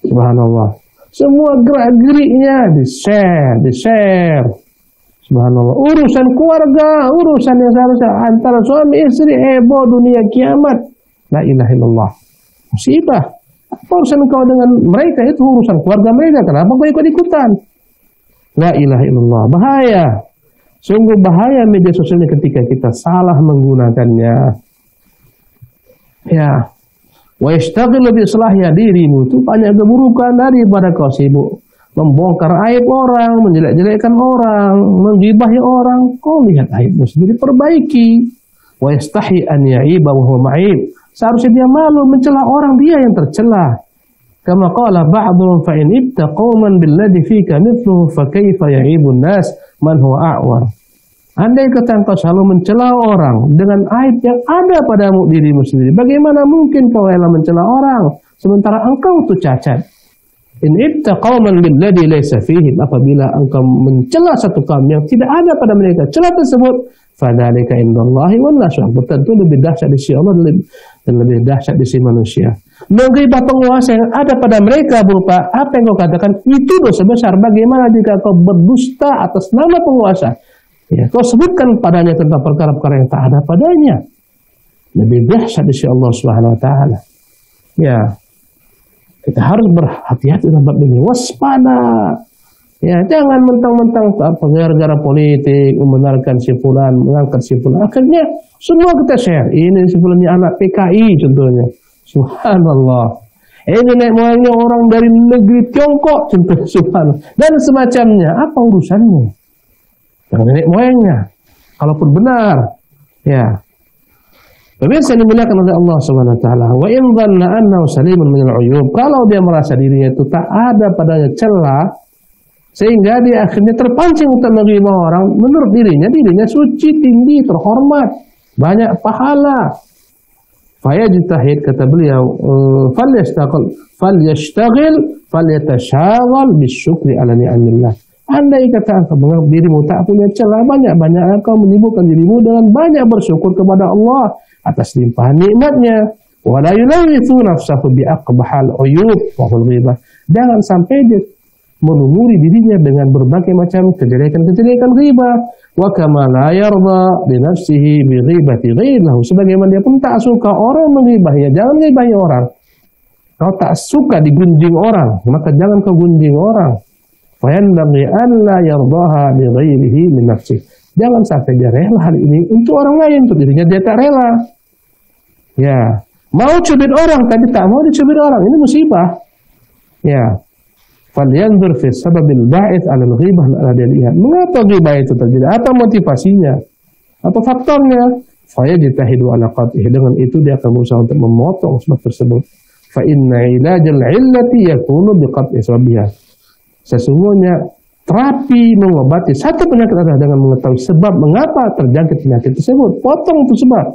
Subhanallah. Semua gerak-geriknya di-share. Subhanallah. Urusan keluarga, urusan yang seharusnya antara suami istri, heboh dunia kiamat. La ilaha illallah. Musibah. Apa urusan kau dengan mereka? Itu urusan keluarga mereka. Kenapa kau ikut-ikutan? La ilaha illallah. Bahaya. Sungguh bahaya media sosial ini ketika kita salah menggunakannya. Ya. Wa yashtaghilu bi islahnya, dirimu itu banyak keburukan daripada kau sibuk membongkar aib orang, menjelek-jelekkan orang, menggibahi orang. Kau lihat aibmu sendiri, perbaiki. Wa yastahi an ya'iba wa huwa ma'ib. Seharusnya dia malu mencela orang dia yang tercela. Kama qala ba'dhum fa in ibta qauman billadhi fika mithluhu fa kaifa ya'ibun nas man huwa a'war. Andai kata engkau selalu mencela orang dengan aib yang ada padamu dirimu sendiri, bagaimana mungkin kau rela mencela orang sementara engkau itu cacat? In ibta qauman billadhi laysa fihim, apabila engkau mencela satu kaum yang tidak ada pada mereka celah tersebut, fadzalika indallahi wallahu a'lam. Tentu lebih dahsyat di sisi Allah dan lebih dahsyat di sisi manusia. Menggibah penguasa yang ada pada mereka berupa apa yang kau katakan itu dosa besar. Bagaimana jika kau berdusta atas nama penguasa? Ya, kau sebutkan padanya tentang perkara-perkara yang tak ada padanya. Lebih dahsyat di sisi Allah Subhanahu wa taala. Ya. Kita harus berhati-hati dalam bab ini, waspada. Ya, jangan mentang-mentang gara-gara politik membenarkan si fulan, mengangkat si fulan. Akhirnya semua kita share. Ini si fulannya anak PKI contohnya. Subhanallah. Ini nenek moyangnya orang dari negeri Tiongkok contohnya, subhanallah. Dan semacamnya. Apa urusannya dengan nenek moyangnya? Kalaupun benar, ya. Pemirsa yang dimuliakan oleh Allah Subhanahu wa taala, wa in dhanna annahu salimun minal uyub, kalau dia merasa dirinya itu tak ada padanya celah sehingga dia akhirnya terpancing untuk menerima orang, menurut dirinya suci, tinggi, terhormat, banyak pahala. Fayajtahid, kata beliau, falyatashaghl bisyukri ala ni'amillah. Andai kata engkau menganggap dirimu tak punya celah, banyak-banyak engkau menyibukkan dirimu dengan banyak bersyukur kepada Allah atas limpahan nikmatnya. Wa la yulawithu nafsahu bi aqbahal uyub wa ghibah. Jangan sampai dia menumuri dirinya dengan berbagai macam kejelekan-kejelekan ghibah. Wa kama la yarda li nafsihi bi ghibati ghairihi, sebagaimana dia pun tak suka orang mengghibahinya, jangan ghibahi orang. Kau tak suka digunjing orang, maka jangan kau gunjing orang. Fa yanbaghi an la yardaha li ghairihi min nafsihi, jangan sampai dia rela hal ini untuk orang lain, untuk dirinya dia tak rela. Ya, mau cubit orang tapi tak mau dicubit orang, ini musibah. Ya, falyanzur fi sababil ba'its 'ala al-ghibah, dia lihat mengapa ghibah itu terjadi, apa motivasinya, apa faktornya. Fayajtahidu 'ala qat'ihi, dengan itu dia akan berusaha untuk memotong sebab tersebut. Fa inna ilajal 'illati yakunu biqat'i sababiha, sesungguhnya terapi mengobati satu penyakit adalah dengan mengetahui sebab mengapa terjangkit penyakit tersebut, potong itu sebab.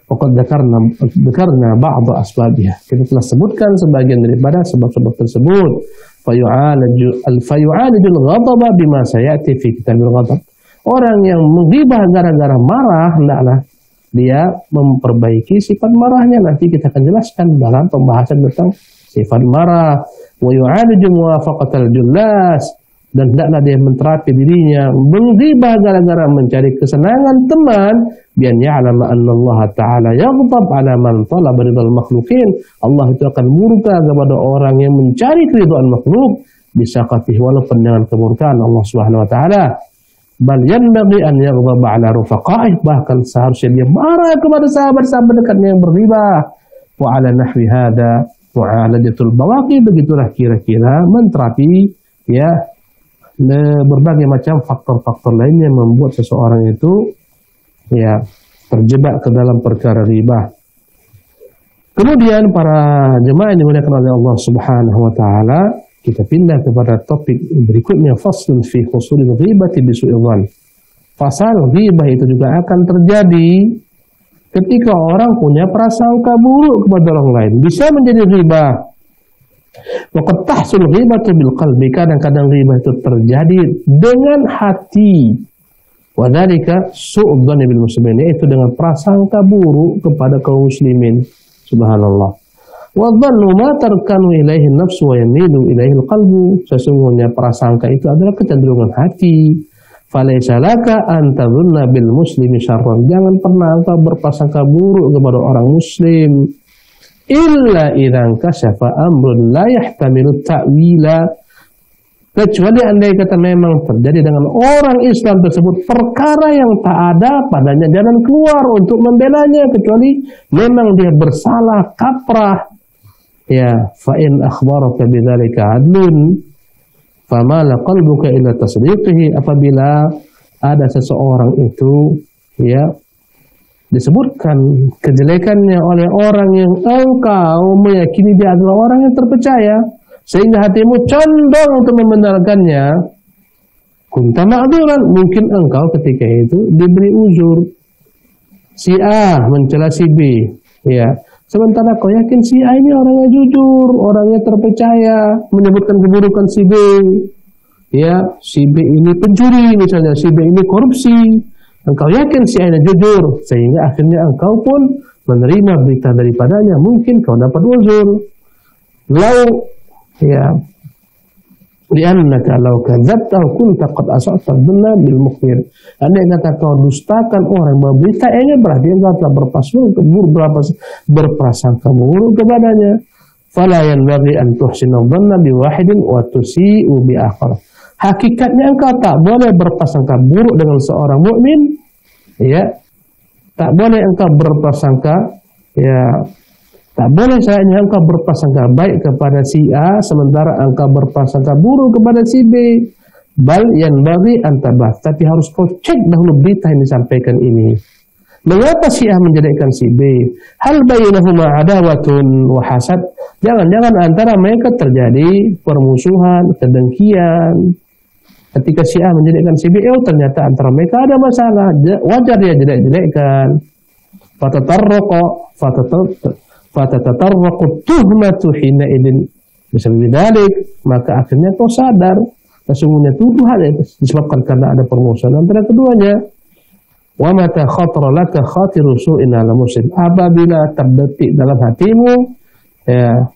Faqad dzakarna ba'd asbabiha, kita telah sebutkan sebagian daripada sebab-sebab tersebut. Fayu'alijul ghadaba bima sayati fi kitabil ghadab, orang yang menggibah gara-gara marah, hendaklah dia memperbaiki sifat marahnya. Nanti kita akan jelaskan dalam pembahasan tentang sifat marah. Wa yu'aliju muwafaqatal jullas, dan hendaklah dia menterapi dirinya menggibah gara-gara mencari kesenangan teman, bian ya'lama anna Allah Ta'ala yaghdab 'ala man talaba ridal makhluqin, Allah itu akan murka kepada orang yang mencari keridhaan makhluk, bisaqatihi, walaupun dengan kemurkaan Allah Subhanahu wa taala. Bal yanbaghi an yaghdab 'ala rufaqa'ih, bahkan seharusnya dia marah kepada sahabat-sahabat dekatnya yang berghibah. Wa 'ala nahwi hadza mu'alajatul bawaqi, begitulah kira-kira menterapi ya berbagai macam faktor-faktor lainnya membuat seseorang itu ya terjebak ke dalam perkara riba. Kemudian para jemaah yang dimuliakan oleh Allah Subhanahu wa taala, kita pindah kepada topik berikutnya, faslun fi husulil ghibati bisu'il dzan. Pasal ghibah itu juga akan terjadi ketika orang punya prasangka buruk kepada orang lain, bisa menjadi ghibah. Waqad tahsul ghibatu bil qalbi, kadang-kadang ghibah itu terjadi dengan hati. Wa dzalika su'udzon bil muslimin, itu dengan prasangka buruk kepada kaum muslimin. Subhanallah. Wa dhannu ma tarkanu ilaihi nafsu wa yamilu ilaihi qalbu, sesungguhnya prasangka itu adalah kecenderungan hati. Falaysa laka an tadhunna bil muslimi syarran, jangan pernah engkau berprasangka buruk kepada orang muslim. Illa idzan kasyafa amrun la yahtamilu ta'wila, kecuali andai kata memang terjadi dengan orang Islam tersebut perkara yang tak ada padanya jalan keluar untuk membelanya, kecuali memang dia bersalah kaprah. Ya, fa in akhbaraka bidzalika adlun famala qalbuka ila tasdiqihi, apabila ada seseorang itu ya disebutkan kejelekannya oleh orang yang engkau meyakini dia adalah orang yang terpercaya, sehingga hatimu condong untuk membenarkannya, kunta ma'dzuran, mungkin engkau ketika itu diberi uzur. Si A mencela si B, ya, sementara kau yakin si A ini orangnya jujur, orangnya terpercaya, menyebutkan keburukan si B, ya, si B ini pencuri misalnya, si B ini korupsi. Engkau yakin si A ini jujur, sehingga akhirnya engkau pun menerima berita daripadanya, mungkin kau dapat uzur. Lau ya li'annaka law kadzabtahu kunta qad asa'ta dhanna bil mukhbir, andai kata kau dustakan orang bahwa berita ini, berarti engkau telah berprasangka buruk kepadanya. Fala yanbaghi an tuhsina dhanna bi wahidin wa tusi'u bi akhar, hakikatnya engkau tak boleh berprasangka buruk dengan seorang mukmin, ya, tak boleh engkau berprasangka, ya, tak boleh seandainya engkau berprasangka baik kepada si A sementara engkau berprasangka buruk kepada si B. Bal yanbaghi an tabah, tapi harus kau cek dahulu berita yang disampaikan ini. Mengapa si A menjelekkan si B? Hal bainahuma adawatun wa hasad, jangan-jangan antara mereka terjadi permusuhan, kedengkian. Ketika si A menjelekkan si B, ternyata antara mereka ada masalah, wajar dia jelek-jelekkan. Fatatatarraqu tuhmatu hina idin misal bidzalik, maka akhirnya kau sadar sesungguhnya tuduhan itu disebabkan karena ada permusuhan antara keduanya. Wa mata khatara laka khatiru su'in ala muslim, apabila terbetik dalam hatimu ya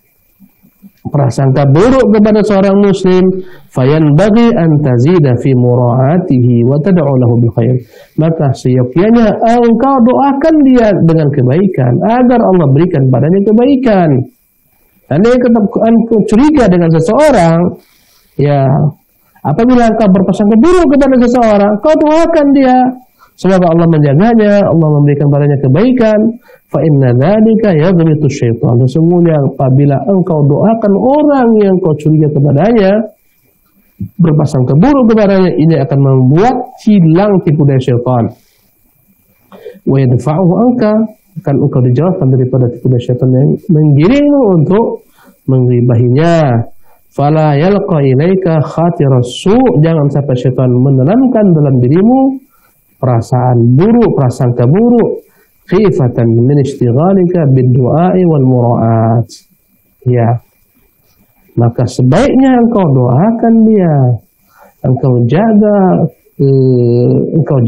prasangka buruk kepada seorang muslim, fayanbaghi an tazida fi mura'atihi wa tad'u lahu bil khair. Maka seyogyanya engkau doakan dia dengan kebaikan agar Allah berikan padanya kebaikan. Andai engkau curiga dengan seseorang, ya apabila engkau berprasangka buruk kepada seseorang, kau doakan dia semoga Allah menjaganya, Allah memberikan padanya kebaikan. Fa inna dzalika yaghritu syaitan. Sesungguhnya apabila engkau doakan orang yang kau curiga kepadanya, berprasangka buruk kepadanya, ini akan membuat hilang tipu daya syaitan. Wa yadfa'uhu anka, akan engkau dijauhkan daripada tipu daya syaitan yang menggiringmu untuk mengribahinya. Fala yalqa ilaika khatiras su', jangan sampai syaitan menanamkan dalam dirimu perasaan buruk, prasangka buruk, khifatan min istighalika bid-du'a'i wal mura'at. Ya. Maka sebaiknya engkau doakan dia. Engkau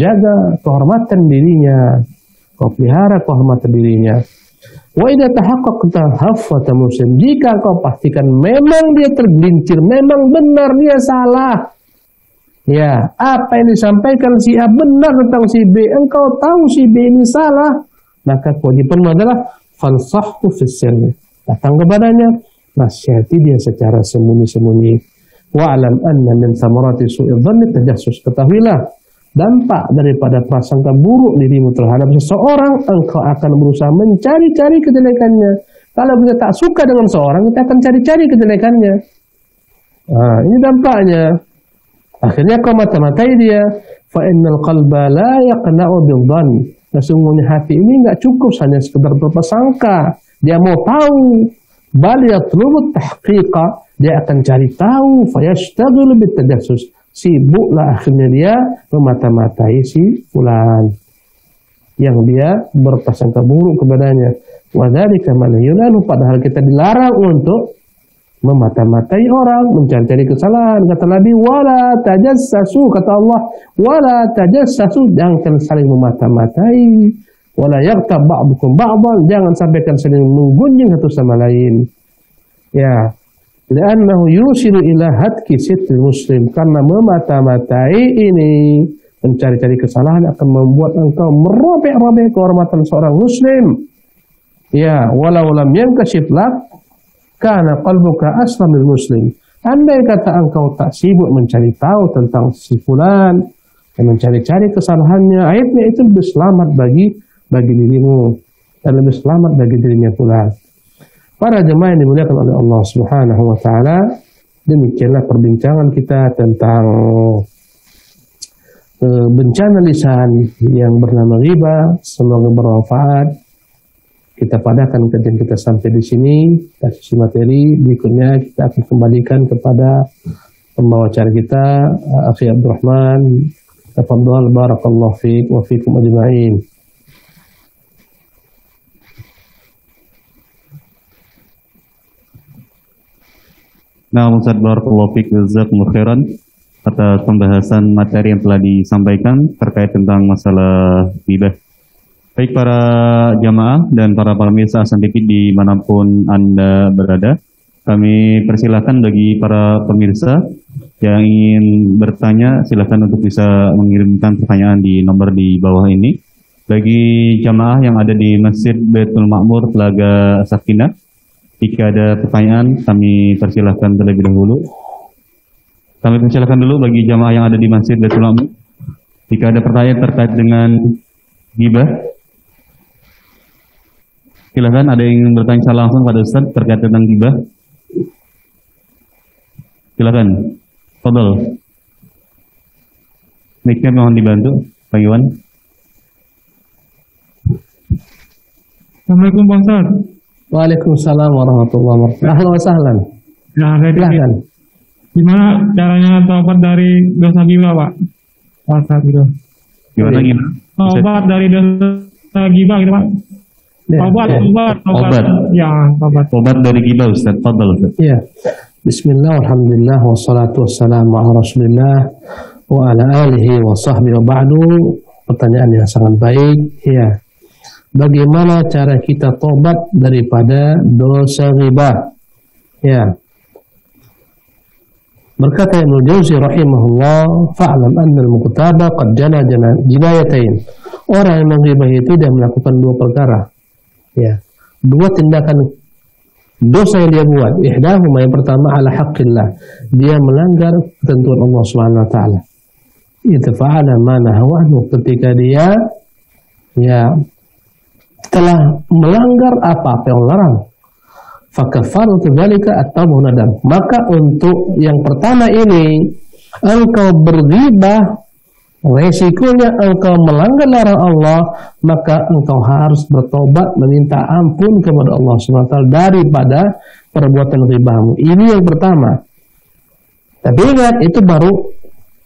jaga kehormatan dirinya. Kau pelihara kehormatan dirinya. Wa idza tahaqqaqta haffata muslim, jika kau pastikan memang dia tergelincir, memang benar dia salah. Ya, apa yang disampaikan si A benar tentang si B, engkau tahu si B ini salah, maka kewajibanmu adalah fansahhu fis sirri. Datang kepadanya, nasihati dia secara sembunyi-sembunyi. Wa'lam anna min thamarati su'i dhanni tajassus. Ketahuilah, dampak daripada prasangka buruk dirimu terhadap seseorang, engkau akan berusaha mencari-cari kejelekannya. Kalau kita tak suka dengan seorang, kita akan cari-cari kejelekannya. Nah, ini dampaknya. Akhirnya kau mata-matai dia. Fa innal qalba la yaqna'u bil-dhann. Sesungguhnya hati ini enggak cukup hanya sekedar berprasangka. Dia mau tahu. Bal yatlubu tahqiqa. Dia akan cari tahu. Fa yashtaghilu bitajassus. Sibuklah akhirnya dia memata-matai si fulan yang dia berprasangka buruk kepadanya. Wa dzalika manhiyun, padahal kita dilarang untuk memata-matai orang, mencari-cari kesalahan. Kata Nabi, wala tajassasu, kata Allah, wala tajassasu, jangan saling memata-matai. Wala yaghtab ba'dukum ba'dan, jangan sampaikan saling menggunjing satu sama lain. Ya, li'annahu yusilu ila hatki sitril muslim, karena memata-matai ini, mencari-cari kesalahan akan membuat engkau merobek-robek kehormatan seorang muslim. Ya, walau lam yankashif lak karena qalbuka aslamil muslim. Andai kata engkau tak sibuk mencari tahu tentang si fulan dan mencari-cari kesalahannya, aibnya, itu lebih selamat bagi dirimu dan lebih selamat bagi dirinya pula. Para jemaah yang dimuliakan oleh Allah Subhanahu wa taala, demikianlah perbincangan kita tentang bencana lisan yang bernama ghibah. Semoga bermanfaat. Kita padakan kajian kita sampai di sini. Dari sisi materi berikutnya kita akan kembalikan kepada pembawa acara kita, Akhi Abdurrahman. Tafadhal, barakallahu fiik wa fiikum ajma'in. Nah, Ustaz, barakallahu fiik, jazakumullahu khairan atas pembahasan materi yang telah disampaikan terkait tentang masalah ghibah. Baik para jamaah dan para pemirsa Hasan TV dimanapun Anda berada, kami persilahkan bagi para pemirsa yang ingin bertanya, silakan untuk bisa mengirimkan pertanyaan di nomor di bawah ini. Bagi jamaah yang ada di Masjid Baitul Ma'mur Telaga Sakinah, jika ada pertanyaan kami persilahkan terlebih dahulu. Kami persilahkan dulu bagi jamaah yang ada di Masjid Baitul Ma'mur. Jika ada pertanyaan terkait dengan ghibah, silakan. Ada yang ingin bertanya secara langsung pada Ustaz terkait tentang ghibah? Silakan. Fadhal. Mic-nya mohon dibantu, Pak Iwan. Assalamualaikum Pak Ustaz. Waalaikumsalam warahmatullahi wabarakatuh. Ahlan wa sahlan. Nah, silakan. Gimana caranya taubat dari dosa ghibah, Pak? Ustaz gitu. Gimana? Taubat dari dosa ghibah gitu, Pak. Taubat. Ya, taubat. Taubat dari ghibah, Ustaz. Fadhal, Ustaz. Ya. Bismillah, alhamdulillah, wassalatu wassalamu ala rasulillah wa ala alihi wa sahbihi wa ba'du. Pertanyaan yang sangat baik. Ya. Bagaimana cara kita tobat daripada dosa ghibah? Ya. Berkata Ibnu Jauzi rahimahullah, fa'lam anna al-muqtaba qad jana jinayatain. Orang yang menggibahi itu dia melakukan dua perkara. Ya, dua tindakan dosa yang dia buat. Ihdahuma, yang pertama ala haqqillah. Dia melanggar ketentuan Allah Subhanahu wa taala. Itu fa'ala ma nahawa anhu, ketika dia telah melanggar apa yang larang. Fakafaratu dzalika at-tawbah nadam. Maka untuk yang pertama ini, engkau berghibah, resikonya engkau melanggar larang Allah, maka engkau harus bertobat, meminta ampun kepada Allah SWT daripada perbuatan ghibahmu. Ini yang pertama. Tapi ingat, itu baru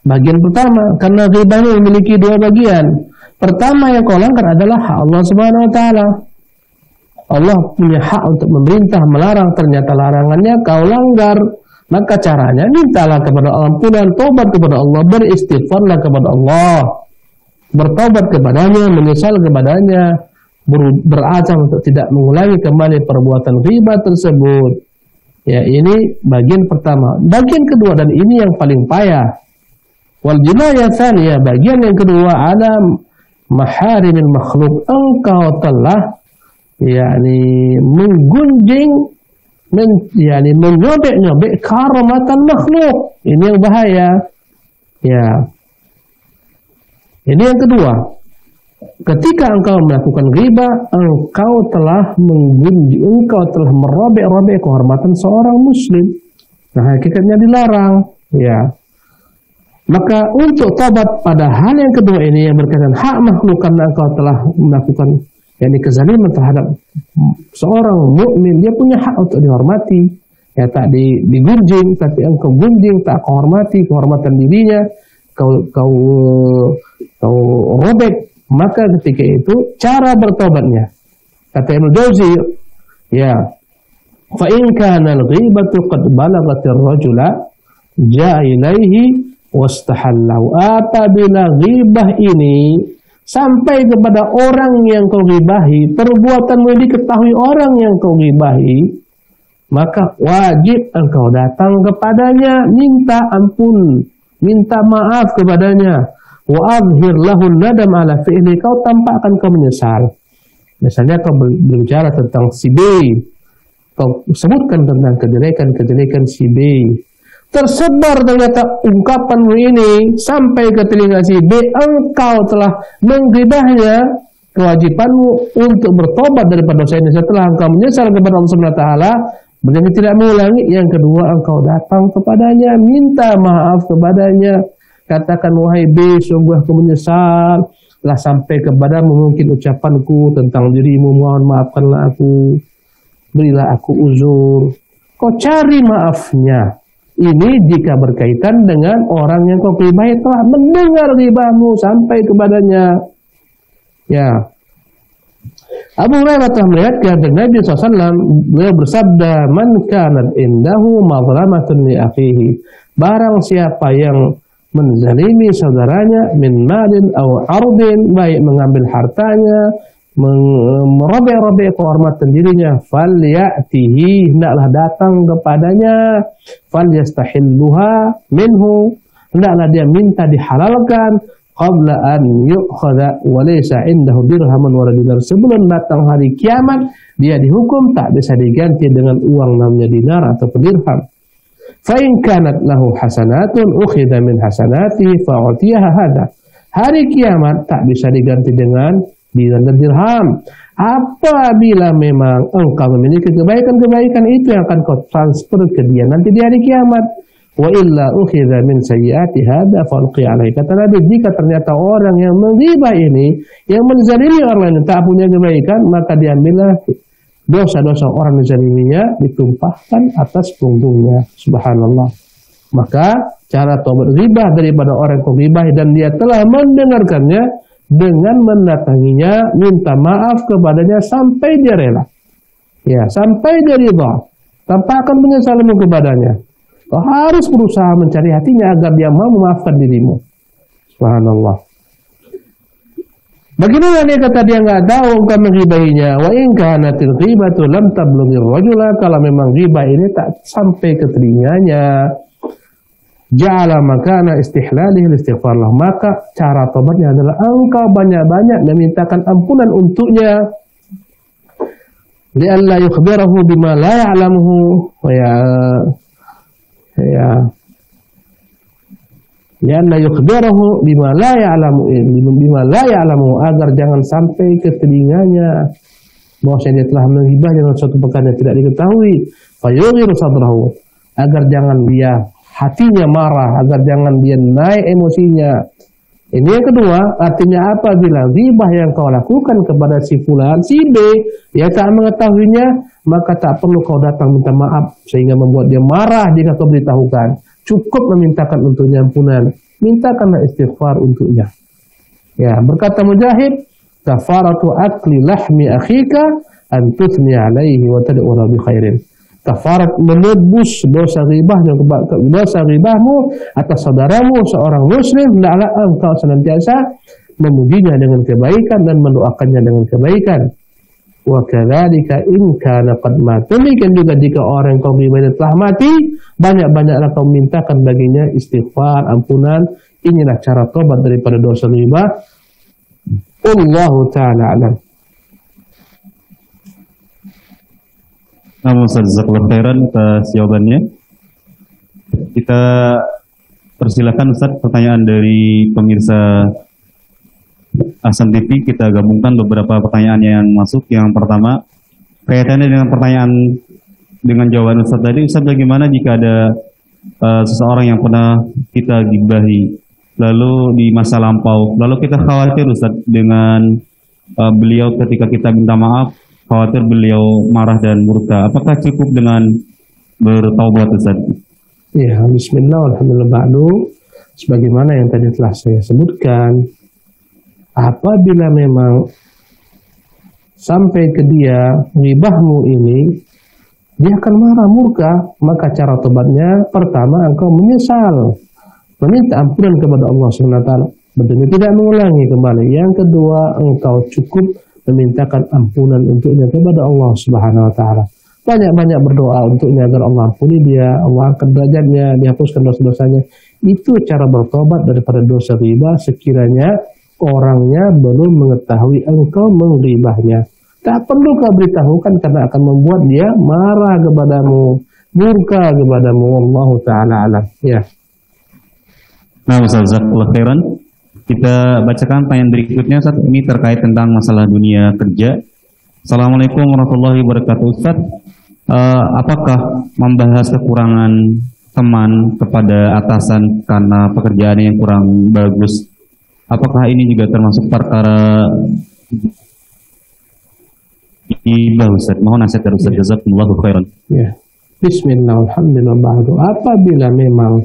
bagian pertama, karena ghibahnya memiliki dua bagian. Pertama yang kau langgar adalah hak Allah Subhanahu wa taala. Allah punya hak untuk memerintah, melarang, ternyata larangannya kau langgar. Maka caranya mintalah kepada Allah ampunan, tobat kepada Allah, beristighfarlah kepada Allah, bertobat kepadanya, menyesal kepadanya, berazam untuk tidak mengulangi kembali perbuatan riba tersebut. Ya, ini bagian pertama. Bagian kedua, dan ini yang paling payah, wal jinayah tsaniyah, bagian yang kedua, ada maharimil makhluk. Engkau telah menggunjing, menyobek-nyobek kehormatan makhluk. Ini yang bahaya. Ya. Ini yang kedua. Ketika engkau melakukan riba, engkau telah menggunjing, engkau telah merobek-robek kehormatan seorang muslim. Nah, hakikatnya dilarang. Ya. Maka untuk tobat pada hal yang kedua ini yang berkaitan hak makhluk, karena engkau telah melakukan kezaliman terhadap seorang mukmin, dia punya hak untuk dihormati, ya, tak digunjing, tapi engkau gunjing, tak kau hormati kehormatan dirinya, kau robek. Maka ketika itu cara bertobatnya, kata Ibnu Jauzi, ya, fa in kana al-ghibatu qad balagatir rajula ja'a ilaihi wastahallahu. Apabila ghibah ini sampai kepada orang yang kau ghibahi, perbuatanmu ini diketahui orang yang kau ghibahi, maka wajib engkau datang kepadanya, minta ampun, minta maaf kepadanya, wa azhir lahu nadam ala fi'li, kau tampakkan kau menyesal. Misalnya kau berbicara tentang si B, kau sebutkan tentang kejelekan si B, tersebar ternyata ungkapanmu ini sampai ke telinga si B, engkau telah menggibahnya, kewajibanmu untuk bertobat daripada dosa ini setelah engkau menyesal kepada Allah Subhanahu wa taala, berjanji tidak mengulangi. Yang kedua, engkau datang kepadanya, minta maaf kepadanya, katakan, wahai B, sungguh aku menyesal telah sampai kepadamu mungkin ucapanku tentang dirimu, mohon maafkanlah aku, berilah aku uzur. Kau cari maafnya. Ini jika berkaitan dengan orang yang kau ghibahi telah mendengar ghibahmu sampai kepadanya. Ya. Abu Hurairah telah melihatkan dari Nabi SAW, beliau bersabda, man kanat indahu mazlamatun li akhihi, barang siapa yang menzalimi saudaranya, min malin aw ardin, baik mengambil hartanya, merobek-robek kehormatan dirinya, falyatihi, hendaklah datang kepadanya, falyastahilluha minhu, hendaklah dia minta dihalalkan, qabla an yu'khadha wa laysa indahu dirhaman wa dinar, sebelum datang hari kiamat dia dihukum tak bisa diganti dengan uang namanya dinar atau dirham. Fa in kanat lahu hasanatun ukhidha min hasanatihi fa utiyaha hada, hari kiamat tak bisa diganti dengan dinar dan dirham. Apabila memang engkau memiliki kebaikan-kebaikan, itu yang akan kau transfer ke dia nanti di hari kiamat. Wa illa ukhidha min sayyiati hadha fa ulqi alaihi, kata Nabi, jika ternyata orang yang menghibah ini, yang menzalimi orang lain tak punya kebaikan, maka diambillah dosa-dosa orang menzaliminya, ditumpahkan atas punggungnya. Subhanallah. Maka cara taubat ghibah daripada orang yang kau ghibahi dan dia telah mendengarkannya, dengan mendatanginya, minta maaf kepadanya sampai dia rela, ya, sampai dia ridha, tampakkan penyesalanmu kepadanya. Kau harus berusaha mencari hatinya agar dia mau memaafkan dirimu. Subhanallah. Bagaimana dia kata dia nggak tahu engkau menghibahinya? Wa in kanatil ghibatu lam tablughir rajula, kalau memang ghibah ini tak sampai ke telinganya, ja'ala makana istihlalihi istighfar lah, maka cara tobatnya adalah engkau banyak-banyak memintakan ampunan untuknya, li'alla yukhbirahu bima la ya'lamuhu li'alla yukhbirahu bima la ya'lamu, agar jangan sampai ke telinganya bahwasanya dia telah menghibah dengan suatu perkara yang tidak diketahui, fayughiru sadrahu, agar jangan dia hatinya marah, agar jangan dia naik emosinya. Ini yang kedua, artinya apabila ghibah yang kau lakukan kepada si fulan, si B, dia tak mengetahuinya, maka tak perlu kau datang minta maaf sehingga membuat dia marah jika kau beritahukan. Cukup memintakan untuknya ampunan, mintakanlah istighfar untuknya. Ya, berkata Mujahid, kafaratu akli lahmi akhika an tuthni alaihi wa tad'u bi khairin. Kafarat menebus dosa ghibahmu atas saudaramu seorang muslim, hendaklah engkau senantiasa memujinya dengan kebaikan dan mendoakannya dengan kebaikan. Wa kadzalika in kana qad mata, demikian juga jika orang yang kau ghibah telah mati, banyak-banyaklah kau mintakan baginya istighfar, ampunan. Inilah cara tobat daripada dosa ghibah. Allahu ta'ala alam. Namun jazakallahu khairan atas jawabannya. Kita persilakan Ustaz pertanyaan dari pemirsa Hasan TV. Kita gabungkan beberapa pertanyaan yang masuk. Yang pertama, kaitannya dengan pertanyaan dengan jawaban Ustaz tadi. Ustaz, bagaimana jika ada seseorang yang pernah kita gibahi, lalu di masa lampau, lalu kita khawatir Ustaz dengan beliau ketika kita minta maaf, khawatir beliau marah dan murka. Apakah cukup dengan bertaubat Ustaz? Ya, bismillah, alhamdulillah, ba'du. Sebagaimana yang tadi telah saya sebutkan, apabila memang sampai ke dia ghibahmu ini, dia akan marah murka, maka cara tobatnya pertama engkau menyesal, meminta ampunan kepada Allah SWT, betul tidak mengulangi kembali. Yang kedua, engkau cukup memintakan ampunan untuknya kepada Allah Subhanahu wa taala. Banyak-banyak berdoa untuknya agar Allah ampuni dia, Allah angkat derajatnya, dihapuskan dosa-dosanya. Itu cara bertobat daripada dosa riba sekiranya orangnya belum mengetahui engkau mengribahnya. Tak perlu kau beritahukan karena akan membuat dia marah kepadamu, murka kepadamu. Allah taala alam. Ya. Nah, Ustaz, jazakallahu khairan. Kita bacakan pertanyaan berikutnya, Ustaz. Ini terkait tentang masalah dunia kerja. Assalamualaikum warahmatullahi wabarakatuh, Ustaz. Apakah membahas kekurangan teman kepada atasan karena pekerjaan yang kurang bagus, apakah ini juga termasuk perkara ghibah, Ustaz? Mohon nasihat dari Ustaz. Jazakumullahu khairan. Ya. Bismillah, alhamdulillah, ba'du. Apabila memang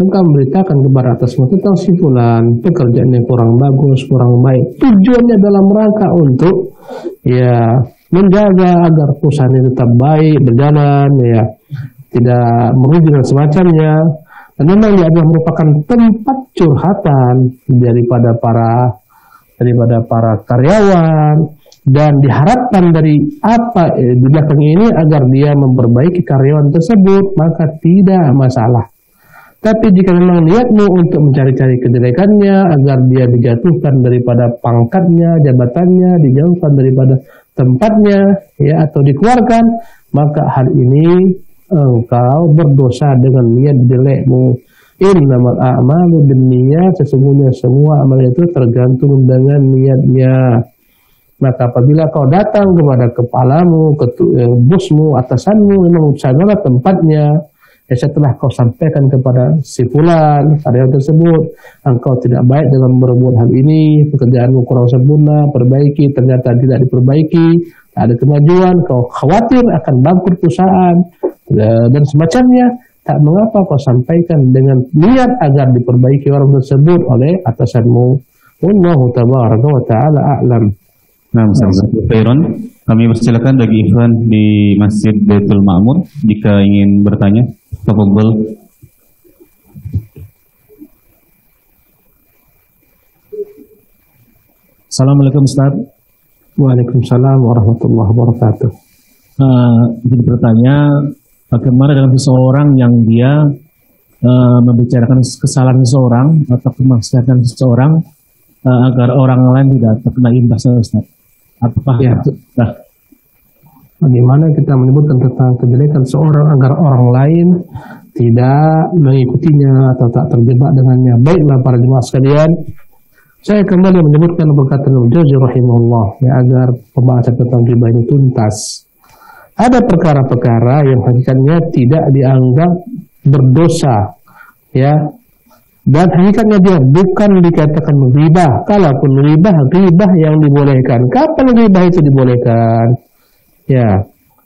engkau memberitakan kepada atasmu tentang si fulan pekerjaan yang kurang bagus, kurang baik, tujuannya dalam rangka untuk ya menjaga agar perusahaan ini tetap baik, berjalan, ya tidak merugi dan semacamnya, dan memang dia adalah merupakan tempat curhatan daripada para karyawan, dan diharapkan dari apa di belakang ini agar dia memperbaiki karyawan tersebut, maka tidak masalah. Tapi jika memang niatmu untuk mencari-cari kejelekannya agar dia dijatuhkan daripada pangkatnya, jabatannya, dijauhkan daripada tempatnya, ya, atau dikeluarkan, maka hal ini engkau berdosa dengan niat jelekmu. Innamal a'malu binniyat, sesungguhnya semua amal itu tergantung dengan niatnya. Maka apabila kau datang kepada kepalamu, bosmu, atasanmu, memang sanalah tempatnya. Setelah kau sampaikan kepada si fulan karyawan tersebut, engkau tidak baik dalam berbuat hal ini, pekerjaanmu kurang sempurna, perbaiki, ternyata tidak diperbaiki, tak ada kemajuan, kau khawatir akan bangkrut perusahaan dan semacamnya, tak mengapa kau sampaikan dengan niat agar diperbaiki orang tersebut oleh atasanmu. Wallahu tabaraka wa ta'ala a'lam. Nah, Ustaz Khairon, kami persilakan bagi ikhwan di Masjid Baitul Ma'mur jika ingin bertanya. Tafadhol. Assalamualaikum Ustaz. Waalaikumsalam warahmatullahi wabarakatuh. Jadi bertanya, bagaimana dengan seseorang yang dia membicarakan kesalahan seseorang atau kemaksiatan seseorang agar orang lain tidak terkena imbasnya, Ustaz. Apakah Ya. Bagaimana kita menyebutkan tentang kejelekan seorang agar orang lain tidak mengikutinya atau tak terjebak dengannya. Baiklah para jemaah sekalian, saya kembali menyebutkan perkataan Al-Jauzi rahimahullah, ya, agar pembahasan tentang ghibah ini tuntas. Ada perkara-perkara yang hakikatnya tidak dianggap berdosa, ya, dan hakikatnya dia bukan dikatakan ghibah. Kalaupun ghibah yang dibolehkan. Kapan ghibah itu dibolehkan? Ya,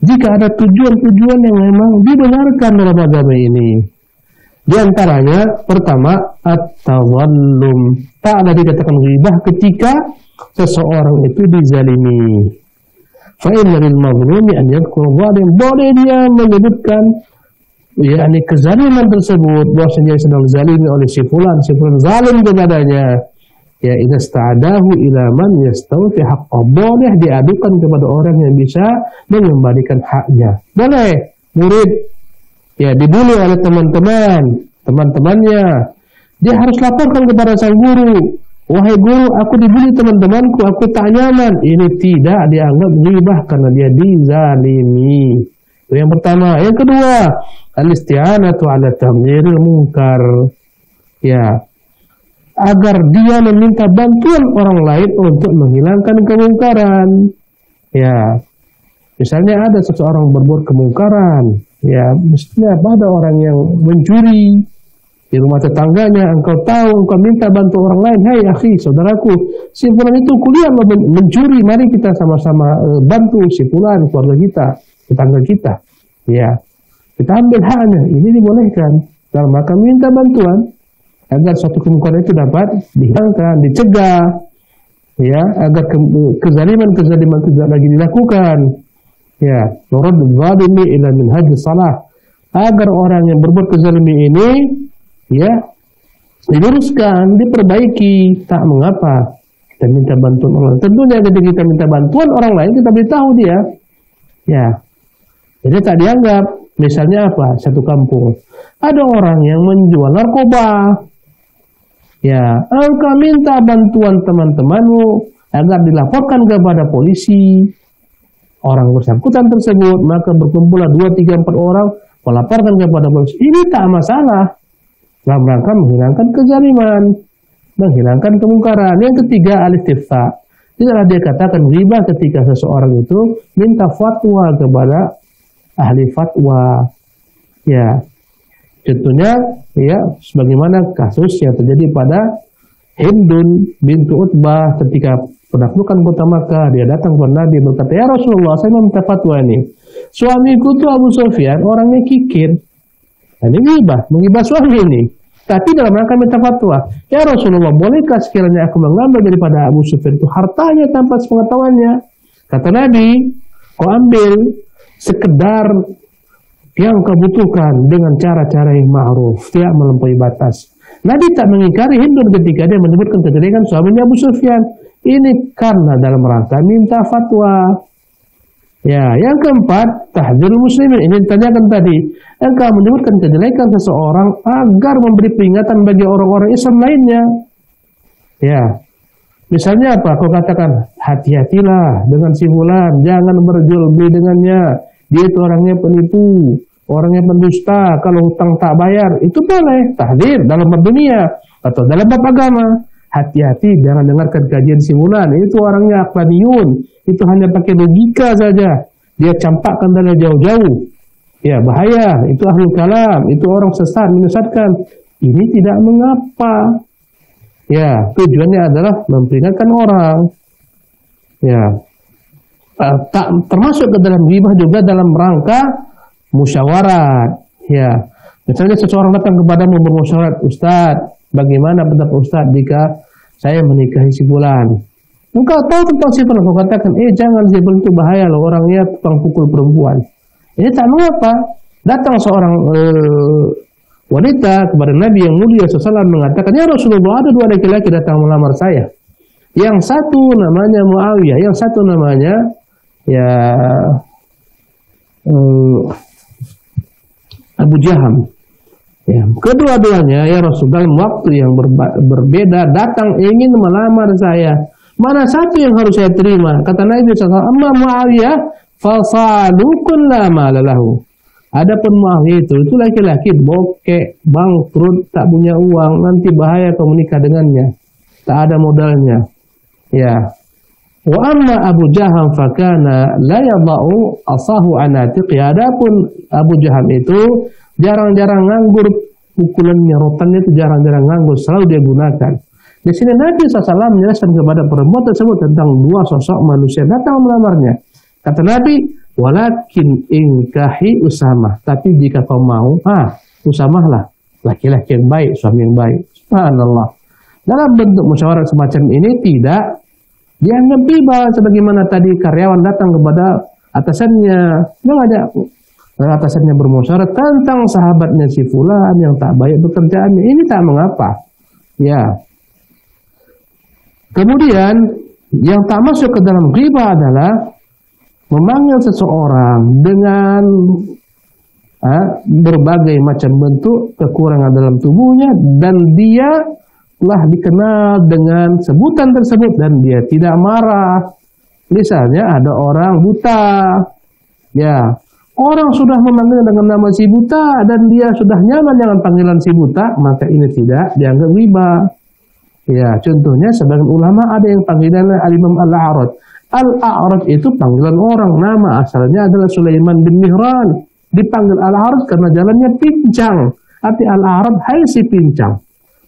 jika ada tujuan-tujuan yang memang dibenarkan dalam agama ini. Di antaranya, pertama, at-tawallum. Tak ada dikatakan ghibah ketika seseorang itu dizalimi. Fa'inna lil mazlumi an yadhkur zalim. Boleh dia menyebutkan yakni kezaliman tersebut, bahwasanya sedang zalimi oleh si fulan zalim kepadanya. Ya, idza sta'adahu ila man yastawfi haqqah. Boleh diadukan kepada orang yang bisa mengembalikan haknya. Boleh. Murid ya dibuli oleh teman-temannya, dia harus laporkan kepada sang guru. Wahai guru, aku dibuli teman-temanku, aku tak nyaman. Ini tidak dianggap ghibah karena dia dizalimi. Itu yang pertama. Yang kedua, al-isti'anatu ala tamyiril munkar. Ya, agar dia meminta bantuan orang lain untuk menghilangkan kemungkaran. Ya, misalnya ada seseorang berbuat kemungkaran. Ya, misalnya pada orang yang mencuri di rumah tetangganya, engkau tahu, engkau minta bantu orang lain. Hai akhi, saudaraku, si fulan itu kuliah mencuri, mari kita sama-sama bantu si fulan, keluarga kita, tetangga kita. Ya, kita ambil haknya. Ini dibolehkan. Dalam maka minta bantuan agar suatu kemungkaran itu dapat dihilangkan, dicegah. Ya, agar kezaliman-kezaliman itu tidak lagi dilakukan. Ya, nurad zalimi ila minhaj salah. Agar orang yang berbuat kezalimi ini, ya, diluruskan, diperbaiki. Tak mengapa kita minta bantuan orang lain. Tentunya ketika kita minta bantuan orang lain, kita beritahu dia. Ya, jadi tak dianggap. Misalnya apa? Satu kampung ada orang yang menjual narkoba. Ya, engkau minta bantuan teman-temanmu agar dilaporkan kepada polisi orang bersangkutan tersebut, maka berkumpullah 2, 3, 4 orang melaporkan kepada polisi. Ini tak masalah dalam rangka menghilangkan kezaliman, menghilangkan kemungkaran. Yang ketiga, al-istifta. Tidaklah dia katakan ghibah ketika seseorang itu minta fatwa kepada ahli fatwa. Ya, contohnya ya sebagaimana kasus yang terjadi pada Hindun bintu Utbah ketika penaklukan kota Makkah. Dia datang kepada Nabi berkata, ya Rasulullah, saya meminta fatwa ini. Suamiku tuh Abu Sufyan orangnya kikir. Ini ghibah, menghibah suami ini. Tapi dalam rangka minta fatwa, ya Rasulullah, bolehkah sekiranya aku mengambil daripada Abu Sufyan itu hartanya tanpa sepengetahuannya? Kata Nabi, kau ambil sekedar yang kau butuhkan dengan cara-cara yang ma'ruf, tidak melampaui batas. Nabi tak mengingkari Hindun ketika dia menyebutkan kejelekan suaminya Abu Sufyan. Ini karena dalam rangka minta fatwa. Ya, yang keempat, tahdzirul muslimin. Ini ditanyakan tadi. Engkau menyebutkan kejelekan seseorang agar memberi peringatan bagi orang-orang Islam lainnya. Ya, misalnya apa? Kau katakan, hati-hatilah dengan si fulan, jangan berjual beli dengannya. Dia itu orangnya penipu, orangnya pendusta. Kalau hutang tak bayar, itu boleh. Tahdzir dalam bab dunia atau dalam bab agama. Hati-hati, jangan dengarkan kajian si fulan. Itu orangnya akhlaniun. Itu hanya pakai logika saja. Dia campakkan dari jauh-jauh. Ya, bahaya. Itu ahlul kalam. Itu orang sesat, menyesatkan. Ini tidak mengapa. Ya, tujuannya adalah memperingatkan orang. Ya, tak termasuk ke dalam ghibah juga dalam rangka musyawarat. Ya, misalnya seseorang datang kepadamu bermusyawarat, Ustaz, bagaimana pendapat Ustaz jika saya menikahi si fulan? Engkau tahu tentang si fulan, kau katakan, jangan, si fulan itu bahaya loh, orangnya tukang pukul perempuan. Ini tak mengapa. Datang seorang wanita kepada Nabi yang mulia SAW mengatakan, ya Rasulullah, ada 2 laki-laki datang melamar saya. Yang satu namanya Muawiyah, yang satu namanya ya Abu Jaham. Ya, kedua-duanya ya Rasul dalam waktu yang berbeda datang ingin melamar saya. Mana satu yang harus saya terima? Kata Nabi SAW, amma Muawiyah fasalukun la malalahu. Adapun Muawiyah itu laki-laki bokek, bangkrut, tak punya uang, nanti bahaya kau menikah dengannya. Tak ada modalnya. Ya. Wa amma Abu Jaham fakana la yadau asahu anatiqi. Adapun Abu Jaham itu jarang-jarang nganggur, pukulannya, rotannya itu jarang-jarang nganggur, selalu dia gunakan. Di sini Nabi SAW menjelaskan kepada perempuan tersebut tentang dua sosok manusia datang melamarnya. Kata Nabi, walakin ingkahi Usamah. Tapi jika kau mau, Usamah lah, laki-laki yang baik, suami yang baik. Subhanallah. Dalam bentuk musyawarah semacam ini tidak dianggap riba, sebagaimana tadi karyawan datang kepada atasannya, mengajak atasannya bermusyawarah tentang sahabatnya si fulan yang tak baik pekerjaannya, ini tak mengapa. Ya. Kemudian yang tak masuk ke dalam riba adalah memanggil seseorang dengan berbagai macam bentuk kekurangan dalam tubuhnya dan dia telah dikenal dengan sebutan tersebut dan dia tidak marah. Misalnya ada orang buta, ya, orang sudah memanggil dengan nama si buta dan dia sudah nyaman dengan panggilan si buta, maka ini tidak dianggap riba. Ya, contohnya sebagian ulama ada yang panggilannya Al-Imam Al-A'raj. Al-A'raj itu panggilan orang, nama asalnya adalah Sulaiman bin Mihran. Dipanggil Al-A'raj karena jalannya pincang. Arti Al-A'raj hai si pincang.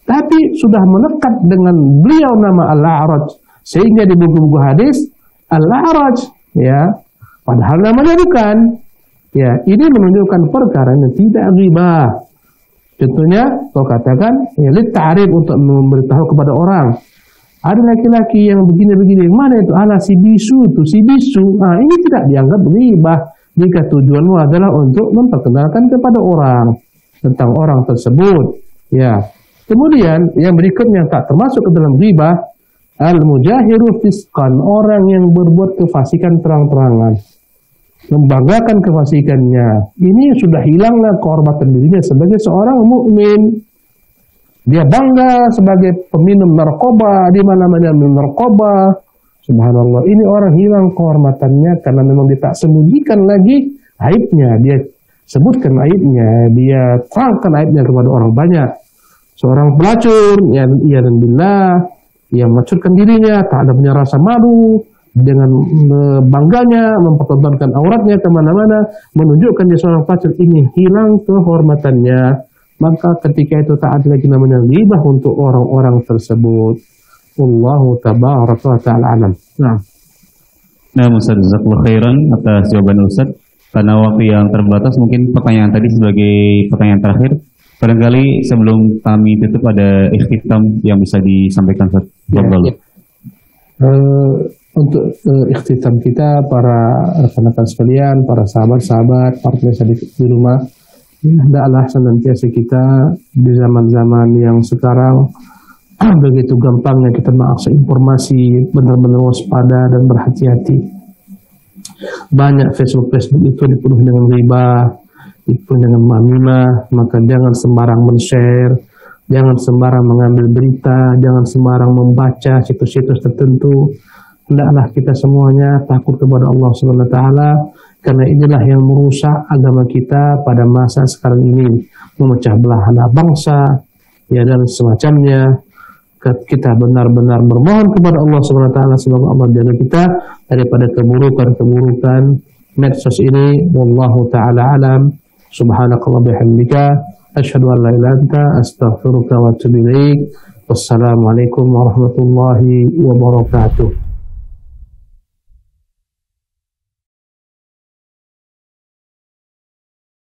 Tapi sudah melekat dengan beliau nama Al-A'raj sehingga di buku-buku hadis Al-A'raj, ya, padahal namanya bukan. Ya, ini menunjukkan perkara yang tidak riba. Contohnya, kau katakan, ya, ta'rif untuk memberitahu kepada orang. Ada laki-laki yang begini-begini, mana itu? Ala si bisu itu, si bisu. Nah, ini tidak dianggap riba jika tujuanmu adalah untuk memperkenalkan kepada orang tentang orang tersebut. Ya. Kemudian yang berikutnya tak termasuk ke dalam riba, al-mujahiru fisqan, orang yang berbuat kefasikan terang-terangan, membanggakan kefasikannya. Ini sudah hilanglah kehormatan dirinya sebagai seorang mukmin. Dia bangga sebagai peminum narkoba, di mana-mana minum narkoba. Subhanallah, ini orang hilang kehormatannya karena memang dia tak sembunyikan lagi aibnya. Dia sebutkan aibnya, dia terangkan aibnya kepada orang banyak. Seorang pelacur, ya dan billah, yang melacurkan dirinya, tak ada punya rasa malu, dengan bangganya mempertontonkan auratnya kemana-mana, menunjukkan dia seorang pelacur, ini hilang kehormatannya. Maka ketika itu tak ada lagi namanya ghibah untuk orang-orang tersebut. Wallahu tabaraka wa ta'ala alam. Nah, Ustaz, jazakallahu khairan atas jawaban Ustaz. Karena waktu yang terbatas, mungkin pertanyaan tadi sebagai pertanyaan terakhir. Barangkali sebelum kami tutup ada ikhtitam yang bisa disampaikan Ustaz. Untuk ikhtitam kita, para rekan-rekan sekalian, para sahabat-sahabat, para pemirsa di rumah, hendaklah senantiasa kita di zaman-zaman yang sekarang begitu gampangnya kita mengakses informasi, benar-benar waspada dan berhati-hati. Banyak Facebook itu dipenuhi dengan riba, dipenuhi dengan namimah, maka jangan sembarang men-share, jangan sembarang mengambil berita, jangan sembarang membaca situs-situs tertentu. Hendaklah kita semuanya takut kepada Allah Subhanahu wa taala, karena inilah yang merusak agama kita pada masa sekarang ini, memecah belah anak bangsa, ya, dan semacamnya. Kita benar-benar bermohon kepada Allah Subhanahu wa taala semoga Allah jaga kita daripada keburukan-keburukan medsos ini. Wallahu taala alam. Subhanakallah bihamdika asyhadu an la ilaha illa anta astaghfiruka wa atubu ilaik. Wassalamualaikum warahmatullahi wabarakatuh.